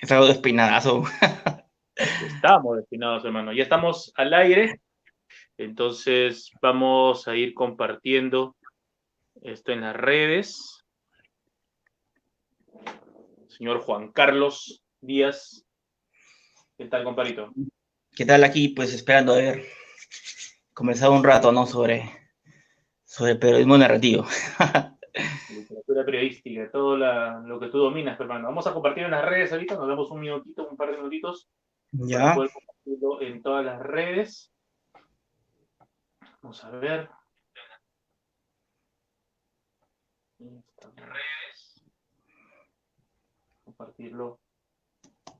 Es algo despeinadazo. Estamos destinados, hermano. Ya estamos al aire, entonces vamos a ir compartiendo esto en las redes. Señor Juan Carlos Díaz, ¿qué tal, comparito? ¿Qué tal aquí? Pues esperando a ver, conversar un rato, ¿no? Sobre periodismo narrativo. Literatura periodística, todo lo que tú dominas, hermano. Vamos a compartir en las redes ahorita, nos damos un minutito, un par de minutitos para Ya, poder compartirlo en todas las redes. Vamos a ver. Redes. Compartirlo.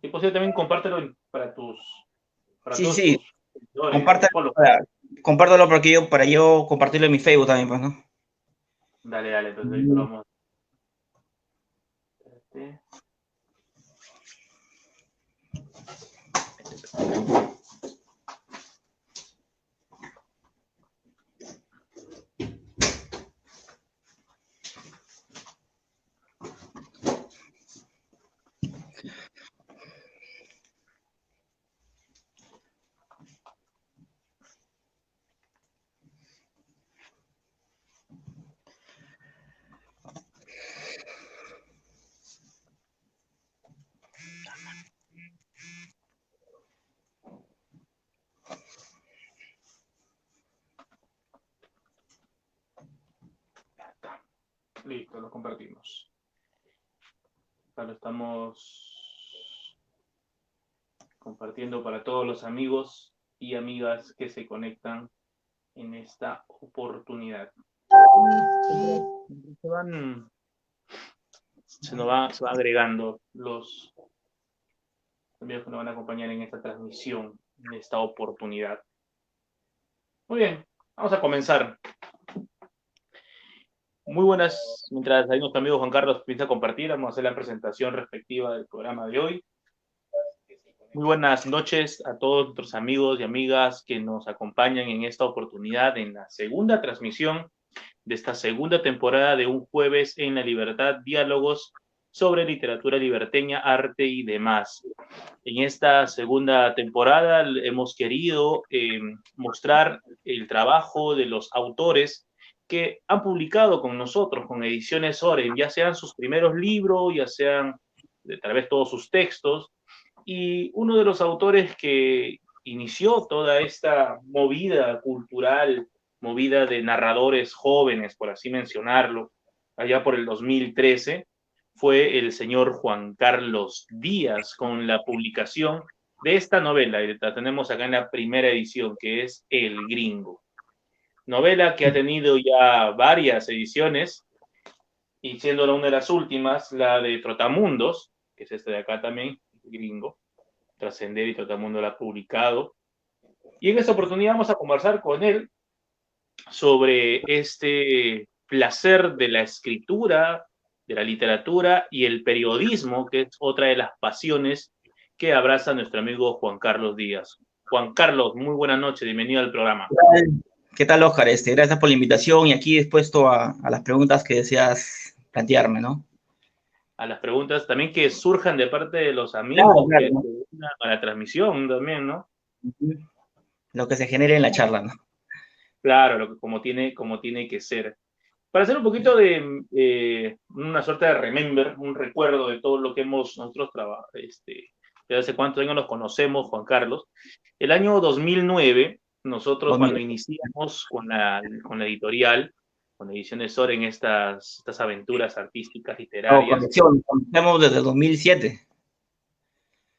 Si es posible, también compártelo para sí, todos sí, tus seguidores, tus compártalo, followers. compártalo para yo compartirlo en mi Facebook también, pues, ¿no? Dale, entonces ahorita lo vamos a hacer. Listo, lo compartimos. Lo estamos compartiendo para todos los amigos y amigas que se conectan en esta oportunidad. Se nos va agregando los amigos que nos van a acompañar en esta transmisión, en esta oportunidad. Muy bien, vamos a comenzar. Muy buenas, mientras ahí nuestro amigo Juan Carlos empieza a compartir, vamos a hacer la presentación respectiva del programa de hoy. Muy buenas noches a todos nuestros amigos y amigas que nos acompañan en esta oportunidad, en la segunda transmisión de esta segunda temporada de Un Jueves en la Libertad, diálogos sobre literatura liberteña, arte y demás. En esta segunda temporada hemos querido mostrar el trabajo de los autores que han publicado con nosotros, con Ediciones Oren, ya sean sus primeros libros, ya sean tal vez todos sus textos, y uno de los autores que inició toda esta movida cultural, movida de narradores jóvenes, por así mencionarlo, allá por el 2013, fue el señor Juan Carlos Díaz, con la publicación de esta novela, y la tenemos acá en la primera edición, que es El Gringo. Novela que ha tenido ya varias ediciones, y siendo una de las últimas, la de Trotamundos, que es esta de acá también, El Gringo, Trascender y Trotamundo la ha publicado. Y en esta oportunidad vamos a conversar con él sobre este placer de la escritura, de la literatura y el periodismo, que es otra de las pasiones que abraza nuestro amigo Juan Carlos Díaz. Juan Carlos, muy buenas noches, bienvenido al programa. ¿Qué tal, Oscar? Gracias por la invitación y aquí dispuesto a las preguntas que deseas plantearme, ¿no? A las preguntas también que surjan de parte de los Claro, amigos claro, que ¿no? se unan a la transmisión también, ¿no? Lo que se genere en la charla, ¿no? Claro, como tiene que ser. Para hacer un poquito de una suerte de remember, un recuerdo de todo lo que hemos nosotros trabajado, desde hace cuántos años nos conocemos, Juan Carlos. El año 2009, nosotros cuando 2000. iniciamos con la editorial, con Ediciones Sor en estas aventuras artísticas, No, literarias, conexión, conocemos desde 2007.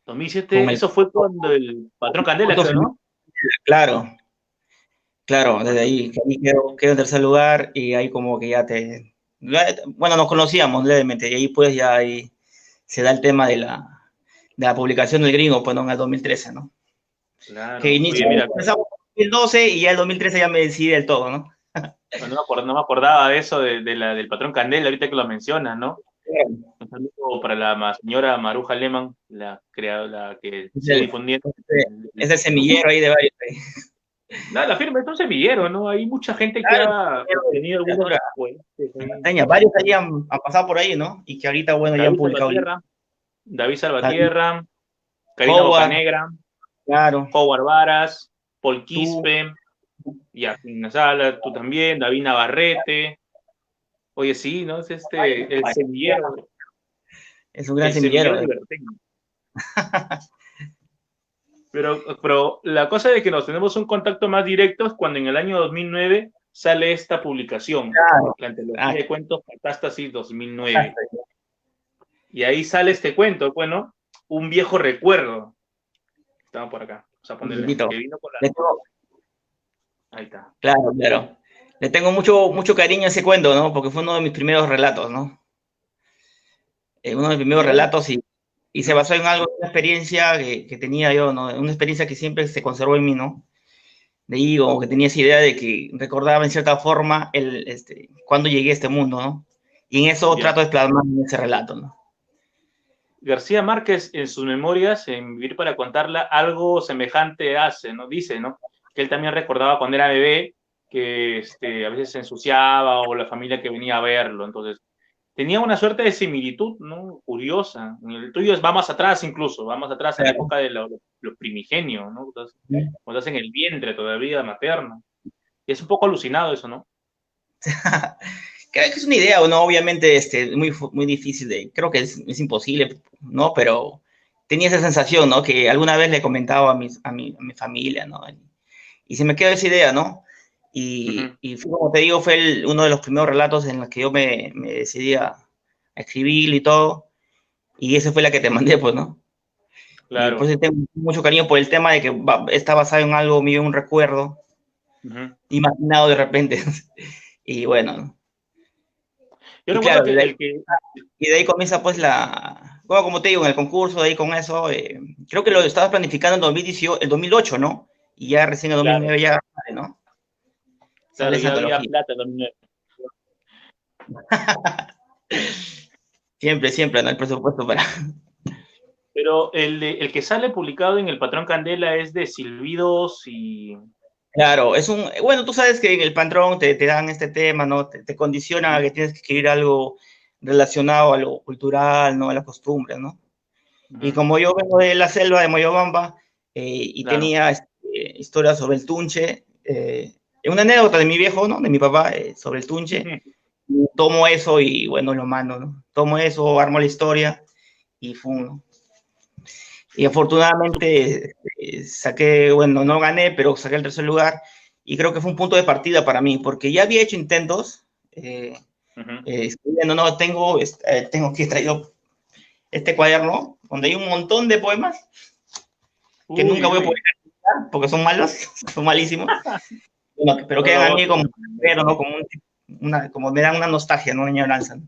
2007, Con el eso fue cuando el Patrón Candela, creo, ¿no? claro, claro, desde Cuando, ahí, que ahí quedo en tercer lugar y ahí como que bueno, nos conocíamos levemente y ahí pues ya ahí se da el tema de la publicación del Gringo, pues, ¿no? En el 2013, ¿no? Que claro, inicia, oye, mira, empezamos en 2012 y ya el 2013 ya me decidí del todo, ¿no? no me acordaba de eso del Patrón Candela, ahorita que lo mencionas, ¿no? Un saludo para la señora Maruja Lehmann, la que Es sigue el, difundiendo. es el semillero ahí de varios. La firma es un semillero, ¿no? Hay mucha gente que Claro, ha tenido algunos puentes ahí. varios ahí han pasado por ahí, ¿no? Y que ahorita, bueno, ya han Cabeza publicado. Tierra. David Salvatierra, Karina Howard, Bocanegra, claro, Howard Varas, Paul tú, Quispe, y aquí en la sala, tú también, David Navarrete. Oye, sí, ¿no? Es es un gran el semillero semillero. liberteño. Pero la cosa de que nos tenemos un contacto más directo es cuando en el año 2009 sale esta publicación, Claro. la Ah, antología de cuentos Catástasis 2009. Y ahí sale este cuento, bueno, un viejo recuerdo. Estaba por acá. Vamos a ponerle, bendito. que vino con la... Le tengo- Ahí está. claro, claro. Le tengo mucho, mucho cariño a ese cuento, ¿no? Porque fue uno de mis primeros relatos, ¿no? Uno de mis primeros ¿Ya? relatos y se basó en algo, una experiencia que tenía yo, ¿no? Una experiencia que siempre se conservó en mí, ¿no? De ahí como que tenía esa idea de que recordaba en cierta forma cuando llegué a este mundo, ¿no? Y en eso Ya. trato de plasmar en ese relato, ¿no? García Márquez en sus memorias, en Vivir para contarla, algo semejante hace, ¿no? Dice, ¿no? Que él también recordaba cuando era bebé que a veces se ensuciaba o la familia que venía a verlo. Entonces, tenía una suerte de similitud, ¿no? Curiosa. El tuyo va más atrás incluso, va más atrás a la Claro. época de los primigenios, ¿no? Entonces, cuando estás en el vientre todavía materno. Y es un poco alucinado eso, ¿no? Creo que es una idea, ¿no? Obviamente, muy difícil creo que es imposible, ¿no? Pero tenía esa sensación, ¿no? Que alguna vez le comentaba a mi familia, ¿no? Y se me quedó esa idea, ¿no? Ujú. Y como te digo, fue uno de los primeros relatos en los que yo me decidí a escribir y todo, y esa fue la que te mandé, pues, ¿no? Y por Claro. eso tengo mucho cariño por el tema de que está basado en algo mío, un recuerdo, Ujú. imaginado de repente. Y bueno, ¿no? Yo Y recuerdo claro, que el que... y de ahí comienza pues bueno, como te digo, en el concurso, de ahí con eso, creo que lo estabas planificando en 2018, el 2008, ¿no? Y ya recién en Claro, 2009 ya, ¿no? Sale claro, esa ya había antología. plata también. Siempre, siempre, ¿no? El presupuesto para... Pero el que sale publicado en El Patrón Candela es de silbidos y... Claro, bueno, tú sabes que en el patrón te dan este tema, ¿no? Te condiciona a que tienes que escribir algo relacionado a lo cultural, ¿no? A la costumbre, ¿no? Y Ujú, como yo vengo de la selva de Moyobamba y claro. tenía historias sobre el Tunche, una anécdota de mi viejo, ¿no? De mi papá sobre el Tunche, tomo eso y bueno, lo mando, ¿no? Tomo eso, armo la historia y fue, y afortunadamente saqué, bueno, no gané, pero saqué el tercer lugar y creo que fue un punto de partida para mí, porque ya había hecho intentos Ujú. escribiendo, no, tengo aquí traído este cuaderno donde hay un montón de poemas que nunca Uy, voy a poder uy. cantar porque son malos, son malísimos, bueno, pero No quedan lo a mí votes, como, hermano. pero, ¿no? Como me dan una nostalgia, ¿no? Una añoranza, ¿no?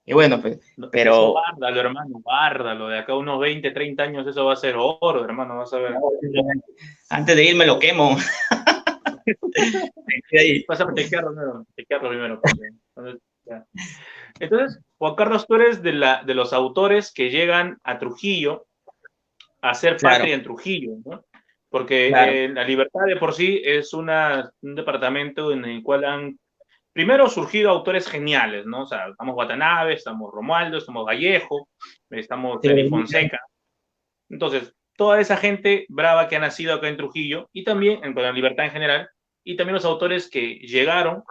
Y bueno, pues, Eso pero guárdalo, hermano, guárdalo. De acá a unos 20, 30 años eso va a ser oro, hermano, vas a ver. no, antes de irme lo quemo. Y ahí, Pásame te quedarlo primero. Entonces, ya. Entonces, Juan Carlos, tú eres de los autores que llegan a Trujillo a ser claro, patria en Trujillo, ¿no? Porque claro, La Libertad de por sí es un departamento en el cual han primero surgido autores geniales, ¿no? O sea, estamos Watanabe, estamos Romualdo, estamos Vallejo, estamos sí, Félix Fonseca. Entonces, toda esa gente brava que ha nacido acá en Trujillo y también en La Libertad en general, y también los autores que llegaron,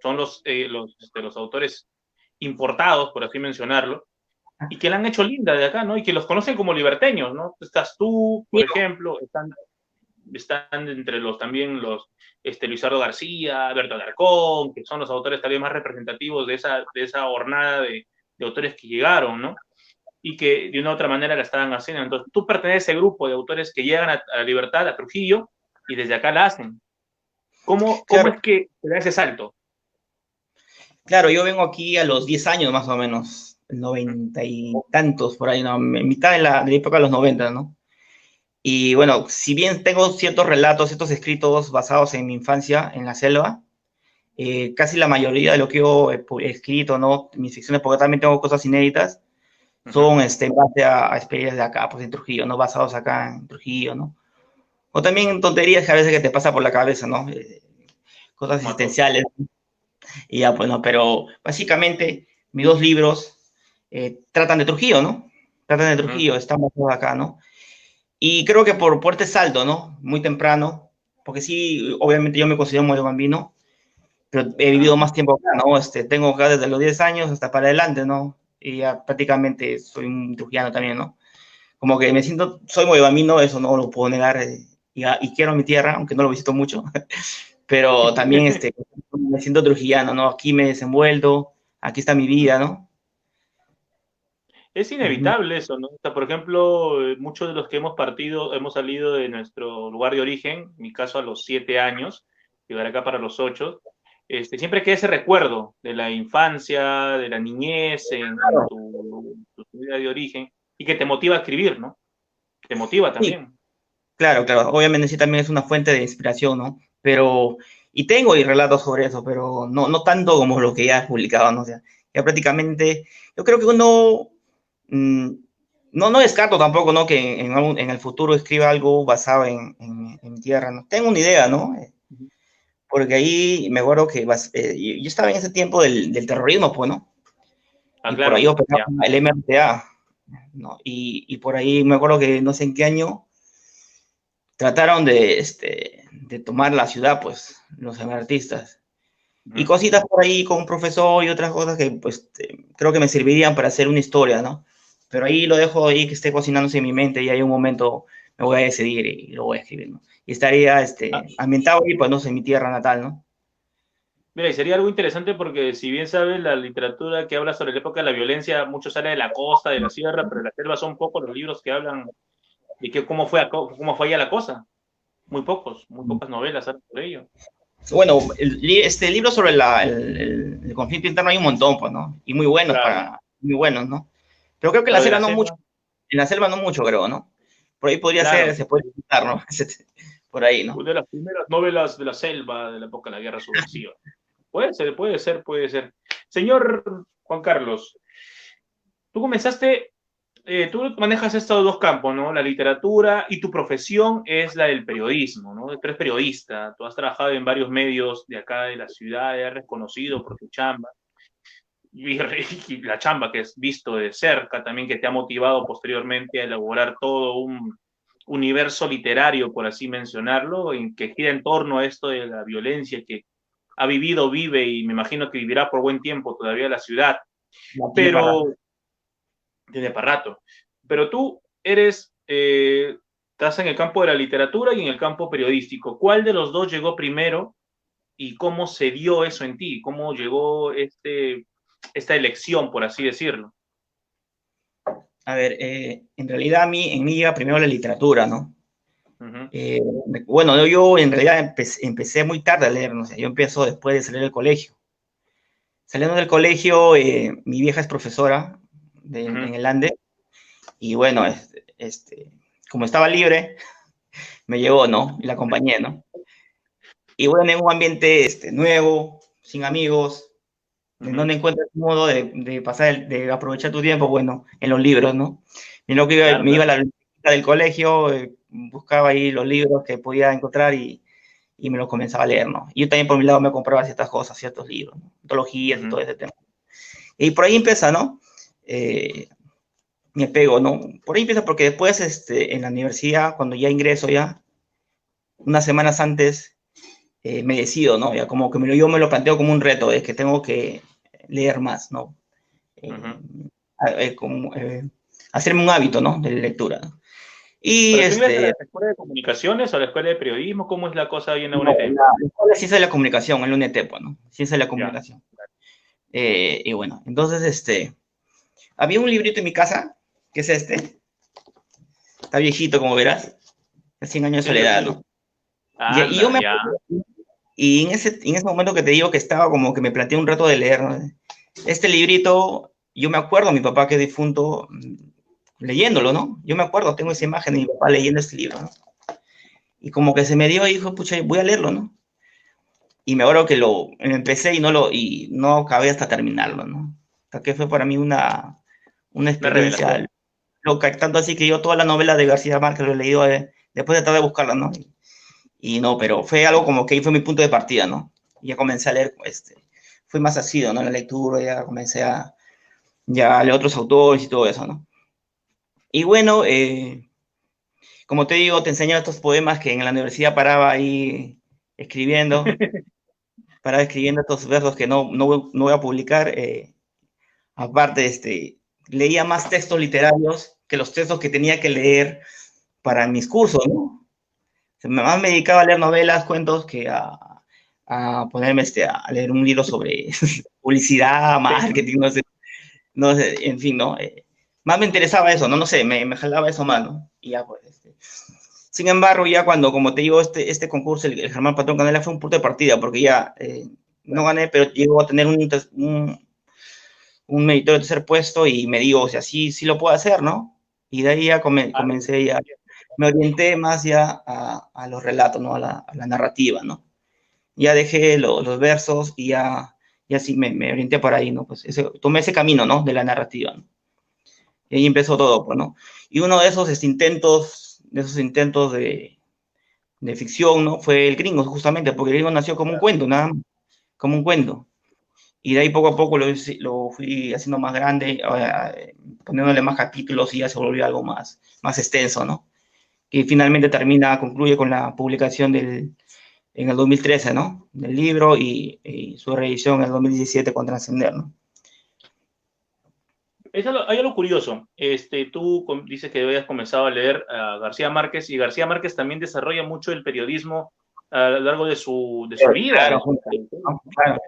son los autores importados, por así mencionarlo, y que la han hecho linda de acá, ¿no? Y que los conocen como liberteños, ¿no? Estás tú, por sí, ejemplo, están entre los también Luisardo García, Berto Alarcón, que son los autores también más representativos de esa hornada de autores que llegaron, ¿no? Y que de una u otra manera la estaban haciendo. Entonces, tú perteneces a ese grupo de autores que llegan a La Libertad, a Trujillo, y desde acá la hacen. ¿Cómo claro, es que se da ese salto? claro, yo vengo aquí a los 10 años más o menos, 90 y tantos por ahí, ¿no? En mitad de la época de los 90, ¿no? Y bueno, si bien tengo ciertos relatos, ciertos escritos basados en mi infancia en la selva, casi la mayoría de lo que yo he escrito, ¿no? Mis ficciones, porque también tengo cosas inéditas, Uh -huh. son en base a experiencias de acá, pues en Trujillo, ¿no? Basados acá en Trujillo, ¿no? O también tonterías que a veces que te pasa por la cabeza, ¿no? Cosas Como a todos. existenciales. Y ya, pues, ¿no? Pero básicamente mis dos libros tratan de Trujillo, ¿no? Tratan de Trujillo, estamos todos acá, ¿no? Y creo que por Puerto Salto, ¿no? Muy temprano, porque sí, obviamente yo me considero moyobambino, pero he vivido más tiempo acá, ¿no? Tengo acá desde los 10 años hasta para adelante, ¿no? Y ya prácticamente soy un trujillano también, ¿no? Como que me siento, soy moyobambino, eso no lo puedo negar, y quiero mi tierra, aunque no lo visito mucho, pero también me siento trujillano, ¿no? Aquí me he desenvuelto, aquí está mi vida, ¿no? Es Ujú. inevitable eso, ¿no? O sea, por ejemplo, muchos de los que hemos partido, hemos salido de nuestro lugar de origen, en mi caso a los 7 años, llegar acá para los 8, siempre queda ese recuerdo de la infancia, de la niñez en tu ciudad de origen, y que te motiva a escribir, ¿no? Te motiva Sí, también. claro, claro. Obviamente sí también es una fuente de inspiración, ¿no? Pero, y tengo y relatos sobre eso, pero no tanto como lo que ya he publicado, ¿no? O sea, ya prácticamente, yo creo que uno, mm, no descarto tampoco, ¿no? Que en el futuro escriba algo basado en tierra, ¿no? Tengo una idea, ¿no? Porque ahí me acuerdo que yo estaba en ese tiempo del terrorismo, pues, ¿no? Ah, Y por ahí claro, operaba ya. el MRTA, ¿no? Y por ahí me acuerdo que no sé en qué año trataron de tomar la ciudad, pues, los artistas. Y Ujú. cositas por ahí con un profesor y otras cosas que, pues, creo que me servirían para hacer una historia, ¿no? Pero ahí lo dejo ahí que esté cocinándose en mi mente y hay un momento me voy a decidir y lo voy a escribir, ¿no? Y estaría Ah, ambientado ahí, pues, no sé, en mi tierra natal, ¿no? mira, y sería algo interesante porque si bien sabes la literatura que habla sobre la época de la violencia, mucho sale de la costa, de la sierra, pero de la selva son pocos los libros que hablan de que cómo fue allá la cosa. Muy pocas novelas hablan sobre ello. Bueno, este libro sobre el conflicto interno hay un montón, pues, ¿no? Y Claro, muy buenos, ¿no? Pero creo que en la pero de selva la no mucho, selva, en la selva no mucho, creo, ¿no? Por ahí podría ser, claro, se puede citar, ¿no? Por ahí, ¿no? una de las primeras novelas de la selva de la época de la guerra subversiva. Puede ser, puede ser, puede ser. Señor Juan Carlos, tú comenzaste, tú manejas estos dos campos, ¿no? La literatura y tu profesión es la del periodismo, ¿no? Tú eres periodista, tú has trabajado en varios medios de acá de la ciudad, eres reconocido por tu chamba y, y la chamba que has visto de cerca también, que te ha motivado posteriormente a elaborar todo un universo literario, por así mencionarlo, en que gira en torno a esto de la violencia que ha vivido, vive y me imagino que vivirá por buen tiempo todavía la ciudad, No tiene para rato. pero tiene para rato. Pero tú eres, estás en el campo de la literatura y en el campo periodístico. ¿Cuál de los dos llegó primero y cómo se dio eso en ti? ¿Cómo llegó esta elección, por así decirlo? A ver, en realidad en mí llega primero la literatura, ¿no? Uh -huh, Bueno, yo en realidad empecé muy tarde a leer, no sé, yo empiezo después de salir del colegio. Saliendo del colegio, mi vieja es profesora uh -huh, en el Ande, y bueno, como estaba libre, me llevó, ¿no? Y la acompañé, ¿no? Y bueno, en un ambiente nuevo, sin amigos, uh en -huh. donde encuentras un modo de pasar, de aprovechar tu tiempo, bueno, en los libros, ¿no? Y lo que Claro, me iba a claro. la biblioteca del colegio, buscaba ahí los libros que podía encontrar y me los comenzaba a leer, ¿no? Y yo también por mi lado me compraba ciertas cosas, ciertos libros, ¿no? Uh Antologías y -huh, todo ese tema. Y por ahí empieza, ¿no? Me pego, ¿no? Por ahí empieza porque después, en la universidad, cuando ya ingreso ya, unas semanas antes, me decido, ¿no? Ya como que yo me lo planteo como un reto, es que tengo que leer más, ¿no? uh Eh, -huh. como, hacerme un hábito, ¿no? De lectura, ¿no? Y ¿Pero tú ingresas a la escuela de comunicaciones o a la escuela de periodismo? ¿Cómo es la cosa ahí en la no, UNT? la escuela de ciencia de la comunicación, el UNET, pues, ¿no? Ciencia de la Ya. comunicación. Y bueno, entonces, había un librito en mi casa, que es está viejito, como verás, 100 años de Sí, soledad, sí. ¿no? Y yo Anda, me ya. acuerdo, y en ese momento que te digo que estaba como que me planteé un reto de leer, ¿no? Este librito, yo me acuerdo, mi papá que es difunto, leyéndolo, ¿no? Yo me acuerdo, tengo esa imagen de mi papá leyendo este libro, ¿no? Y como que se me dio y dijo, pucha, voy a leerlo, ¿no? Y me acuerdo que lo empecé y no acabé hasta terminarlo, ¿no? Hasta que fue para mí una Una revelación. experiencia loca, tanto así que yo toda la novela de García Márquez lo he leído después de tratar de buscarla, ¿no? Y no, pero fue algo como que ahí fue mi punto de partida, ¿no? Y ya comencé a leer, fui más asiduo, ¿no? La lectura, ya comencé ya a leer otros autores y todo eso, ¿no? Y bueno, como te digo, te enseño estos poemas que en la universidad paraba ahí escribiendo, paraba escribiendo estos versos que no voy a publicar. Aparte, leía más textos literarios que los textos que tenía que leer para mis cursos, ¿no? Más me dedicaba a leer novelas, cuentos, que a ponerme a leer un libro sobre publicidad, marketing, no sé, en fin, ¿no? Más me interesaba eso, ¿no? No sé, me jalaba eso más, ¿no? Y ya, pues, Sin embargo, ya cuando, como te digo, este concurso, el Germán Patrón Canela fue un punto de partida, porque ya no gané, pero llegó a tener un meritorio de tercer puesto y me digo, o sea, sí lo puedo hacer, ¿no? Y de ahí ya comencé ya, me orienté más ya a los relatos, ¿no? A la narrativa, ¿no? Ya dejé los versos y ya sí me orienté por ahí, ¿no? Pues tomé ese camino, ¿no? De la narrativa, ¿no? Y ahí empezó todo, pues, ¿no? Y uno de esos intentos de ficción, ¿no? Fue El Gringo, justamente, porque El Gringo nació como un cuento, nada más, como un cuento. Y de ahí poco a poco lo fui haciendo más grande, poniéndole más capítulos y ya se volvió algo más extenso, ¿no? Y finalmente concluye con la publicación en el 2013, ¿no? Del libro y su reedición en el 2017 con Trascender, ¿no? Hay algo curioso. Tú dices que habías comenzado a leer a García Márquez, y García Márquez también desarrolla mucho el periodismo a lo largo de su vida. Claro, ¿No? claro.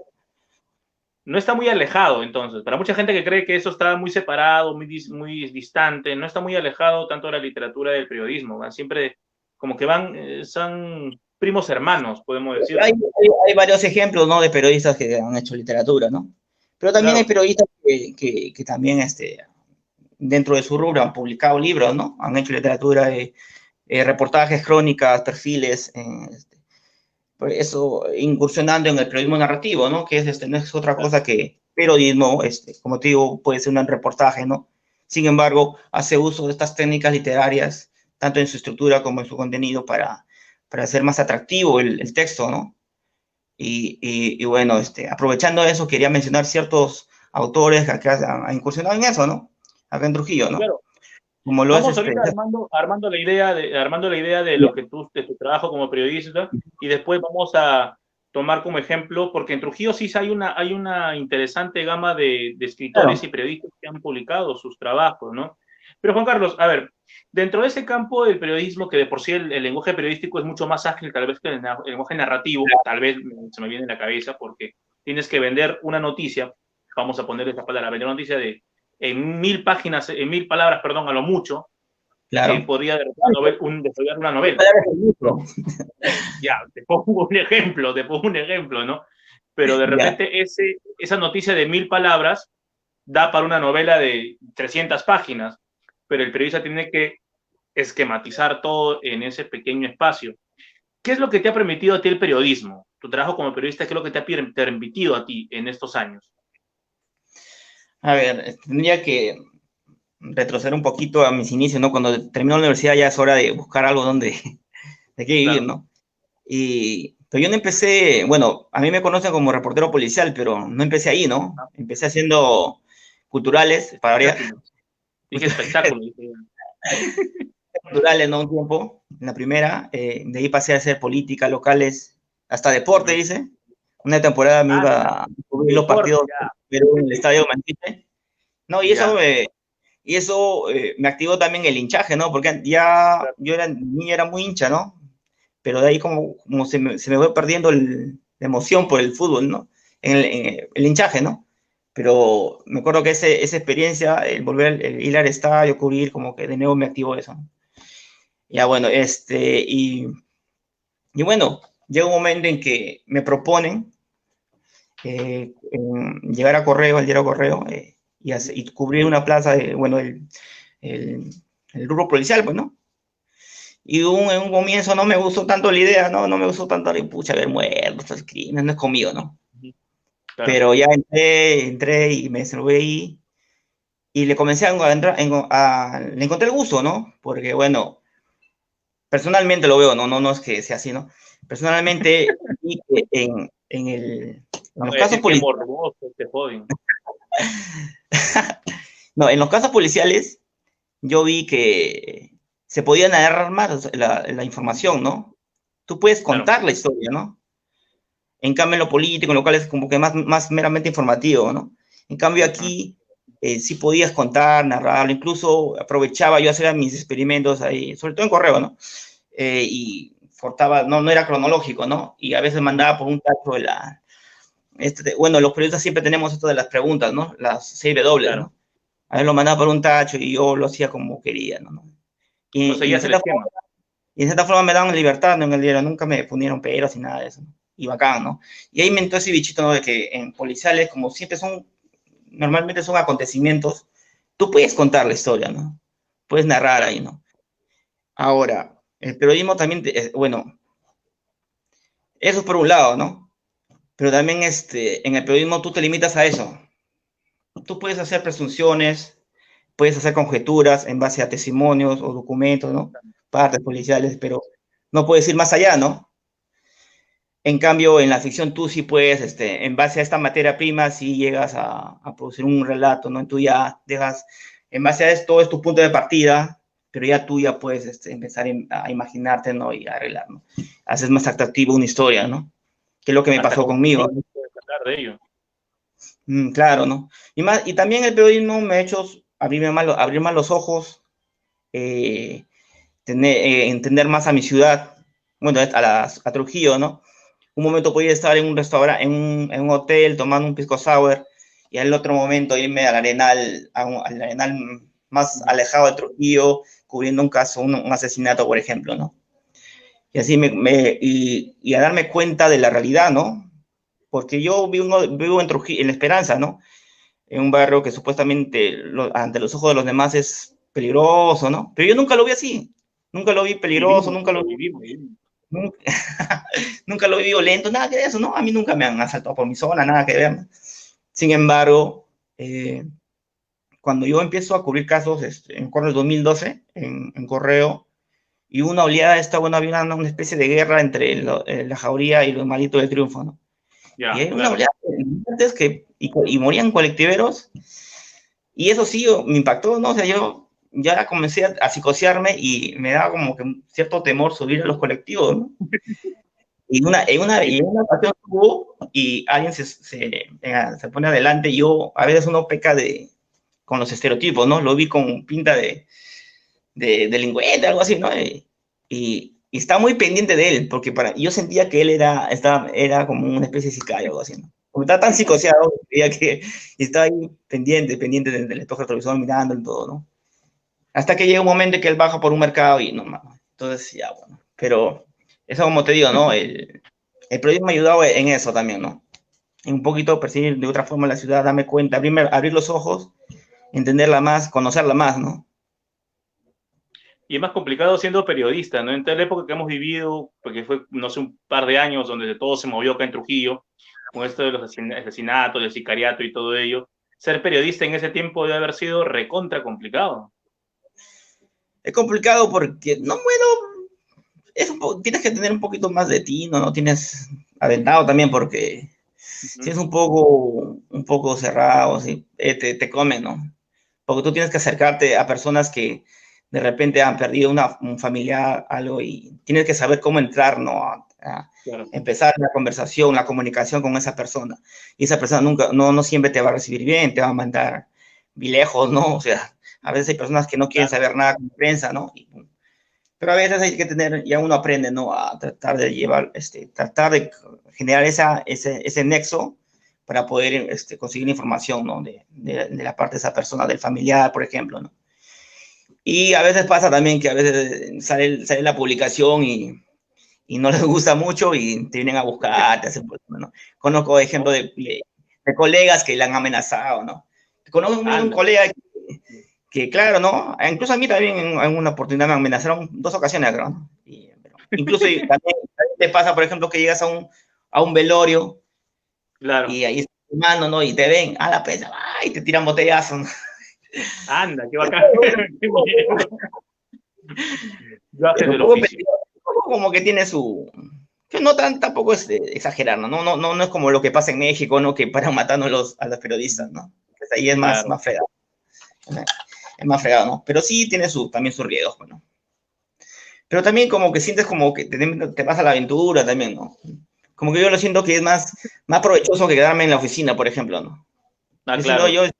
No está muy alejado, entonces. Para mucha gente que cree que eso está muy separado, muy distante, no está muy alejado tanto de la literatura y del periodismo. Van siempre como que son primos hermanos, podemos decir. Hay varios ejemplos, ¿no? De periodistas que han hecho literatura, ¿no? Pero también hay Claro. periodistas que también, dentro de su rubro han publicado libros, ¿no? Han hecho literatura, reportajes, crónicas, perfiles, por eso incursionando en el periodismo narrativo, ¿no? Que no es otra cosa que periodismo, como te digo, puede ser un reportaje, ¿no? Sin embargo, hace uso de estas técnicas literarias, tanto en su estructura como en su contenido, para hacer más atractivo el texto, ¿no? Y bueno, aprovechando eso, quería mencionar ciertos autores que han incursionado en eso, ¿no? Acá en Trujillo, ¿no? Claro. Como lo es Vamos ahorita armando la idea de lo que de tu trabajo como periodista, y después vamos a tomar como ejemplo, porque en Trujillo sí hay una interesante gama de escritores claro. y periodistas que han publicado sus trabajos, ¿no? Pero Juan Carlos, a ver, dentro de ese campo del periodismo, que de por sí el lenguaje periodístico es mucho más ágil tal vez que el lenguaje narrativo, tal vez se me viene en la cabeza, porque tienes que vender una noticia, vamos a poner esa palabra, vender una noticia en 1000 páginas, en 1000 palabras, perdón, a lo mucho, Claro. podría desarrollar una novela. Ya, te pongo un ejemplo, ¿no? Pero de Ya. repente esa noticia de 1000 palabras da para una novela de 300 páginas, pero el periodista tiene que esquematizar todo en ese pequeño espacio. ¿Qué es lo que te ha permitido a ti el periodismo? Tu trabajo como periodista, ¿qué es lo que te ha permitido a ti en estos años? A ver, tendría que retroceder un poquito a mis inicios, ¿no? Cuando termino la universidad ya es hora de buscar algo de qué vivir, Claro. ¿no? Pero yo no empecé, bueno, a mí me conocen como reportero policial, pero no empecé ahí, ¿no? Ah, Empecé haciendo culturales, para variar, espectáculo. Dije espectáculo. culturales, ¿no? Un tiempo, en la primera, de ahí pasé a hacer política, locales, hasta deporte hice. Una temporada me Ah, iba a cubrir los deporte, partidos ya. Perú en el Estadio Manchite. No, Ya. y eso me activó también el hinchaje, ¿no? Porque ya yo era muy hincha, ¿no? Pero de ahí como se me fue perdiendo la emoción por el fútbol, ¿no? En el hinchaje, ¿no? Pero me acuerdo que esa experiencia, el volver, el ir al estadio, cubrir, como que de nuevo me activó eso, ¿no? Ya bueno, y bueno, llega un momento en que me proponen llegar a Correo, al diario Correo, y cubrir una plaza de, bueno, el, el rubro policial, pues, ¿no? Y en un comienzo no me gustó tanto la idea, ¿no? No me gustó tanto la pucha, haber muerto, el crimen, no es conmigo, ¿no? Claro. Pero ya entré y me desenvolví ahí y le comencé a entrar, le encontré el gusto, ¿no? Porque, bueno, personalmente lo veo, no es que sea así, ¿no? Personalmente, vi que en No los voy a casos decir que policiales, morboso, te joden. no, en los casos policiales, yo vi que se podía narrar más la información, ¿no? Tú puedes Claro. contar la historia, ¿no? En cambio, en lo político, en lo cual es como que más meramente informativo, ¿no? En cambio, aquí sí podías contar, narrarlo, incluso aprovechaba yo hacer mis experimentos ahí, sobre todo en correo, ¿no? Y cortaba, no era cronológico, ¿no? Y a veces mandaba por un tacho de la... bueno, los periodistas siempre tenemos esto de las preguntas, ¿no? Las 6 W, Claro. ¿no? A veces lo mandaba por un tacho y yo lo hacía como quería, ¿no? No Y en seguías el cierta forma, esquema. y en cierta forma me daban libertad, ¿no? En el diario nunca me ponieron peros y nada de eso, ¿no? Y bacán, ¿no? Y ahí me entró ese bichito, ¿no? De que en policiales, como siempre normalmente son acontecimientos, tú puedes contar la historia, ¿no? Puedes narrar Claro. ahí, ¿no? Ahora, el periodismo también, bueno, eso por un lado, ¿no? Pero también en el periodismo tú te limitas a eso. Tú puedes hacer presunciones, puedes hacer conjeturas en base a testimonios o documentos, ¿no? Partes policiales, pero no puedes ir más allá, ¿no? En cambio, en la ficción tú sí puedes, en base a esta materia prima, sí llegas a producir un relato, ¿no? Tú ya dejas, en base a esto, es tu punto de partida, pero ya tú ya puedes empezar a imaginarte, ¿no? Y a arreglar, ¿no? Haces más atractivo una historia, ¿no? Que es lo que me Hasta pasó con conmigo. puedes hablar de ello. Claro, ¿no? Y también el periodismo me ha hecho abrir más los ojos, eh, entender más a mi ciudad, bueno, a Trujillo, ¿no? Un momento podía estar en un restaurante, en un hotel tomando un pisco sour y al otro momento irme al Arenal, al Arenal más alejado de Trujillo, cubriendo un caso, un asesinato, por ejemplo, ¿no? Y así y a darme cuenta de la realidad, ¿no? Porque yo vivo en Trujillo, en La Esperanza, ¿no? En un barrio que supuestamente ante los ojos de los demás es peligroso, ¿no? Pero yo nunca lo vi así, nunca lo vi peligroso, Vivimos, nunca lo vi, vivimos. nunca, nunca lo vi violento, nada que ver eso, ¿no? A mí nunca me han asaltado por mi zona, nada que ver, ¿no? Sin embargo, cuando yo empiezo a cubrir casos en Correo 2012, en Correo, y una oleada esta, bueno, había una especie de guerra entre la jauría y los malitos del triunfo, ¿no? Y Ya, hay una claro. oleada de migrantes y morían colectiveros. Y eso sí me impactó, ¿no? O sea, yo ya comencé a psicosearme y me daba como que un cierto temor subir a los colectivos, ¿no? Y en una ocasión hubo y alguien se pone adelante, y yo, a veces uno peca con los estereotipos, ¿no? Lo vi con pinta de delincuente, algo así, ¿no? Y estaba muy pendiente de él, porque yo sentía que él era como una especie de sicario o algo así, ¿no? Como estaba tan psicoseado, veía que estaba ahí pendiente del espejo retrovisor mirando y todo, ¿no? Hasta que llega un momento en que él baja por un mercado y no, mano. Entonces, ya, bueno. Pero eso, como te digo, ¿no? El periodismo me ha ayudado en eso también, ¿no? En un poquito percibir de otra forma la ciudad, darme cuenta, abrir los ojos, entenderla más, conocerla más, ¿no? Y es más complicado siendo periodista, ¿no? En tal época que hemos vivido, porque fue, no sé, un par de años donde todo se movió acá en Trujillo, con esto de los asesinatos, del sicariato y todo ello, ser periodista en ese tiempo debe haber sido recontra complicado. Es complicado porque, no, bueno, tienes que tener un poquito más de tino, ¿no? Tienes aventado también porque si es un poco cerrado, ¿sí? Te comen, ¿no? Porque tú tienes que acercarte a personas que de repente han perdido un familiar, algo, y tienes que saber cómo entrar, ¿no? A Claro. empezar la conversación, la comunicación con esa persona. Y esa persona nunca, no siempre te va a recibir bien, te va a mandar lejos, ¿no? O sea, a veces hay personas que no quieren Claro. saber nada con prensa, ¿no? Pero a veces hay que tener, ya uno aprende, ¿no? A tratar de tratar de generar ese nexo para poder conseguir información, ¿no? De la parte de esa persona, del familiar, por ejemplo, ¿no? Y a veces pasa también que a veces sale la publicación y no les gusta mucho y te vienen a buscar, te hacen, ¿no? Conozco ejemplos de colegas que le han amenazado, ¿no? Conozco un Anda. colega que claro, ¿no? Incluso a mí también en una oportunidad me amenazaron 2 ocasiones, creo, ¿no? Incluso también te pasa, por ejemplo, que llegas a un velorio Claro. y ahí está tu mano, ¿no? Y te ven, a la pesa, y te tiran botellazos, ¿no? Anda, qué bacán. Qué miedo. Es Gajes un del poco oficio. peligroso, como que tiene que no tampoco es exagerar, ¿no? No es como lo que pasa en México, ¿no? Que paran matando a los periodistas, ¿no? Pues ahí es más, Claro. más feo. es más fregado, ¿no? Pero sí tiene también sus riesgos, bueno. Pero también como que sientes como que te vas a la aventura también, ¿no? Como que yo lo siento que es más provechoso que quedarme en la oficina, por ejemplo, ¿no? Ah, Yo siento claro. yo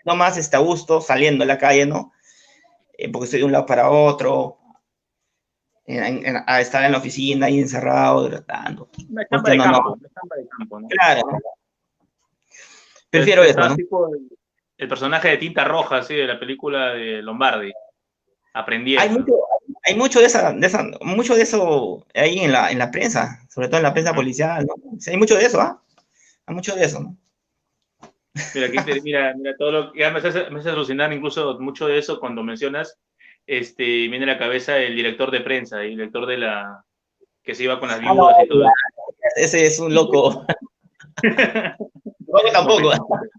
no más está a gusto saliendo a la calle, ¿no? Porque estoy de un lado para otro, a estar en la oficina ahí encerrado, tratando. Una chamba Hostia, de no, no, campo, una chamba de campo, ¿no? claro, ¿no? Pues, Prefiero eso, estás ¿no? tipo el personaje de Tinta Roja, así, de la película de Lombardi, Hay aprendiendo. mucho, hay mucho de eso ahí en la prensa, sobre todo en la prensa Ujú. policial, ¿no? Sí, hay mucho de eso, ¿ah? Hay mucho de eso, ¿no? Mira, mira todo lo que ya me hace alucinar incluso mucho de eso cuando mencionas, viene a la cabeza el director de prensa, el director de la que se iba con las Ah, no, viudas y todo eso. ese es un loco. Loco Son tampoco. fetiches,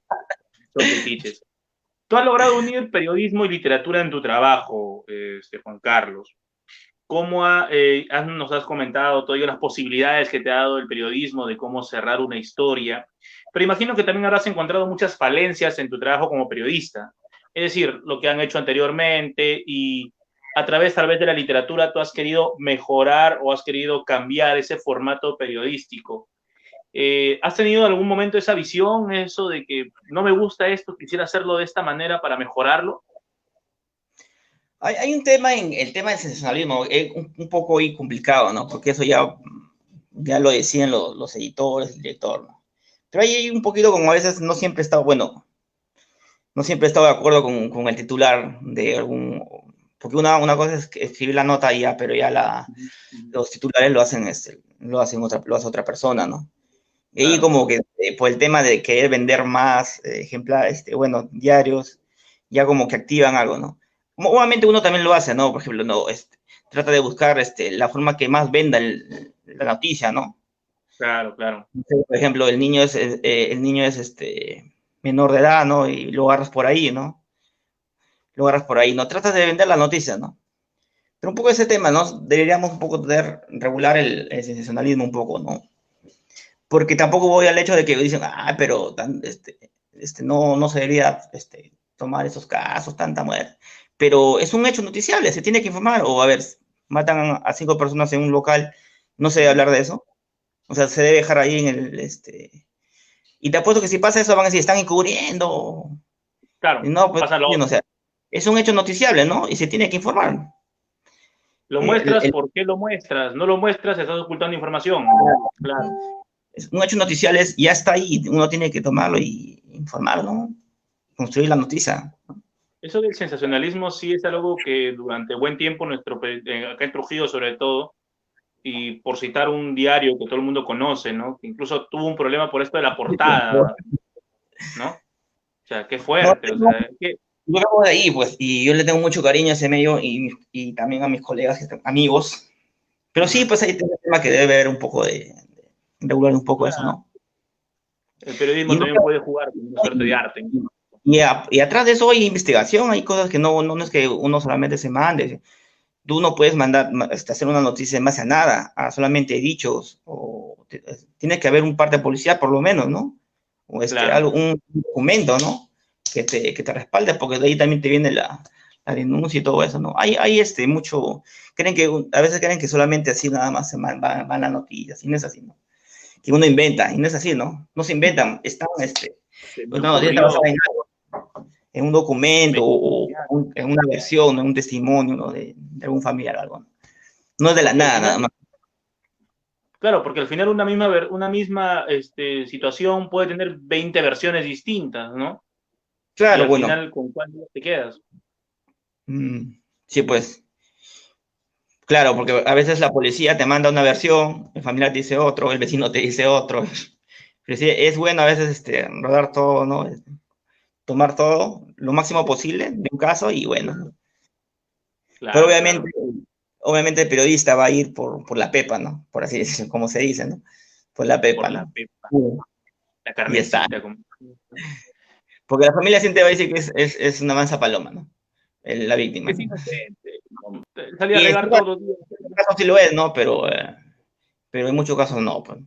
son fetiches. Tú has logrado unir periodismo y literatura en tu trabajo, Juan Carlos. ¿Cómo nos has comentado todas las posibilidades que te ha dado el periodismo de cómo cerrar una historia? Pero imagino que también habrás encontrado muchas falencias en tu trabajo como periodista. Es decir, lo que han hecho anteriormente y a través tal vez de la literatura tú has querido mejorar o has querido cambiar ese formato periodístico. ¿Has tenido algún momento esa visión, eso de que no me gusta esto, quisiera hacerlo de esta manera para mejorarlo? Hay un tema el tema del sensacionalismo, es un poco ahí complicado, ¿no? Porque eso ya lo decían los editores, el director, ¿no? Pero hay un poquito como a veces no siempre he estado, bueno, no siempre he estado de acuerdo con el titular de algún, porque una cosa es escribir la nota ya, pero ya los titulares lo hace otra persona, ¿no? Y Claro, como que por el tema de querer vender más ejemplares, bueno, diarios, ya como que activan algo, ¿no? Obviamente uno también lo hace, ¿no? Por ejemplo, no, trata de buscar la forma que más venda la noticia, ¿no? claro, claro. Por ejemplo, el niño es menor de edad, ¿no? Y lo agarras por ahí, ¿no? Lo agarras por ahí, ¿no? Tratas de vender la noticia, ¿no? Pero un poco ese tema, ¿no? Deberíamos un poco regular el sensacionalismo un poco, ¿no? Porque tampoco voy al hecho de que dicen, pero no se debería tomar esos casos, tanta muerte. Pero es un hecho noticiable, se tiene que informar. O a ver, matan a 5 personas en un local, no se debe hablar de eso. O sea, se debe dejar ahí en y te apuesto que si pasa eso van a decir, están encubriendo. Y Claro, no, pues, pasa lo o otro. sea, es un hecho noticiable, ¿no? Y se tiene que informar. Lo El, muestras, el, ¿por qué lo muestras? No lo muestras, estás ocultando información. Claro. un hecho noticiable ya está ahí, uno tiene que tomarlo y informar, ¿no? Construir la noticia. Eso del sensacionalismo sí es algo que durante buen tiempo, acá en Trujillo sobre todo, y por citar un diario que todo el mundo conoce, ¿no? Que incluso tuvo un problema por esto de la portada, ¿no? O sea, qué No, fuerte, o sea, que, yo vengo de ahí, pues, y yo le tengo mucho cariño a ese medio y también a mis colegas, amigos. Pero sí, pues ahí tengo un tema que debe haber un poco regular un poco eso, claro, ¿no? el Y, periodismo no, también puede jugar con una suerte de arte, ¿no? y atrás de eso hay investigación, hay cosas que no es que uno solamente se mande. Tú no puedes hacer una noticia en base a nada, a solamente dichos, tiene que haber un parte policial por lo menos, ¿no? O Claro. un documento, ¿no? Que te respalde, porque de ahí también te viene la denuncia y todo eso, ¿no? Hay mucho, a veces creen que solamente así nada más van las noticias, y no es así, ¿no? Que uno inventa, y no es así, ¿no? No se inventan, Se me una noticia está ocurrió, basada en un documento me, en una versión, en un testimonio, ¿no? de algún familiar o algo, ¿no? No es de la porque al nada, nada final, más. claro, porque al final una misma situación puede tener 20 versiones distintas, ¿no? Y Claro, al bueno. final, ¿con cuál te quedas? Sí, pues. Claro, porque a veces la policía te manda una versión, el familiar te dice otro, el vecino te dice otro. Pero sí, es bueno a veces rodar todo, ¿no? Tomar todo lo máximo posible de un caso y bueno, ¿no? Pero Claro, obviamente, claro. obviamente el periodista va a ir por la pepa, ¿no? Por así decirlo, como se dice, ¿no? Por la Por pepa, la ¿no? pepa, Sí. la Y ya está. carnecita. Porque la familia siempre va a decir que es una mansa paloma, ¿no? La víctima, Es ¿no? inocente, ¿no? Salía a Y en regar todos los días. muchos casos sí lo es, ¿no? Pero en muchos casos no, pues.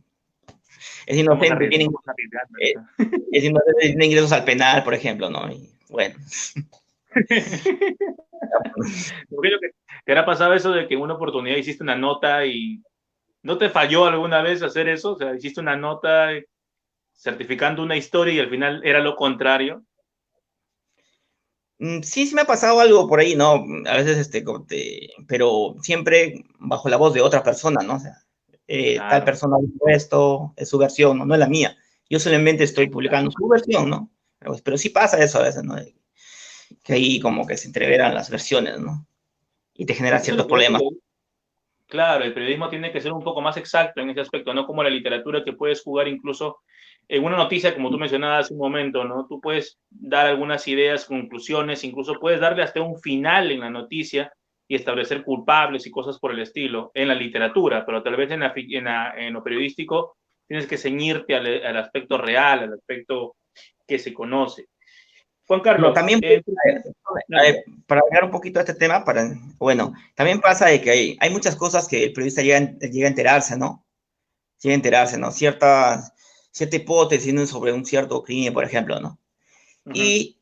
Es inocente, Estamos arriesgando eh, esto. es inocente, tiene ingresos al penal, por ejemplo, ¿no? Y bueno, Creo que te habrá pasado eso de que en una oportunidad hiciste una nota y ¿no te falló alguna vez hacer eso? O sea, hiciste una nota certificando una historia y al final era lo contrario. Sí, sí me ha pasado algo por ahí, ¿no? A veces, pero siempre bajo la voz de otra persona, ¿no? O sea, tal Claro, persona dijo esto, es su versión, ¿no? No es la mía. Yo solamente estoy publicando su versión, ¿no? Pero sí pasa eso a veces, ¿no? Que ahí como que se entreveran las versiones, ¿no? Y te genera es que eso es ciertos lo que hace problemas. claro, el periodismo tiene que ser un poco más exacto en ese aspecto, no como la literatura que puedes jugar incluso en una noticia, como tú mencionabas hace un momento, ¿no? Tú puedes dar algunas ideas, conclusiones, incluso puedes darle hasta un final en la noticia y establecer culpables y cosas por el estilo en la literatura, pero tal vez en lo periodístico tienes que ceñirte al aspecto real, al aspecto que se conoce. Juan No, Carlos, también, a dale. ver, para hablar un poquito de este tema, bueno, también pasa de que hay muchas cosas que el periodista llega a enterarse, ¿no? Llega a enterarse, ¿no? Cierta hipótesis, ¿no? Sobre un cierto crimen, por ejemplo, ¿no? Ujú, Y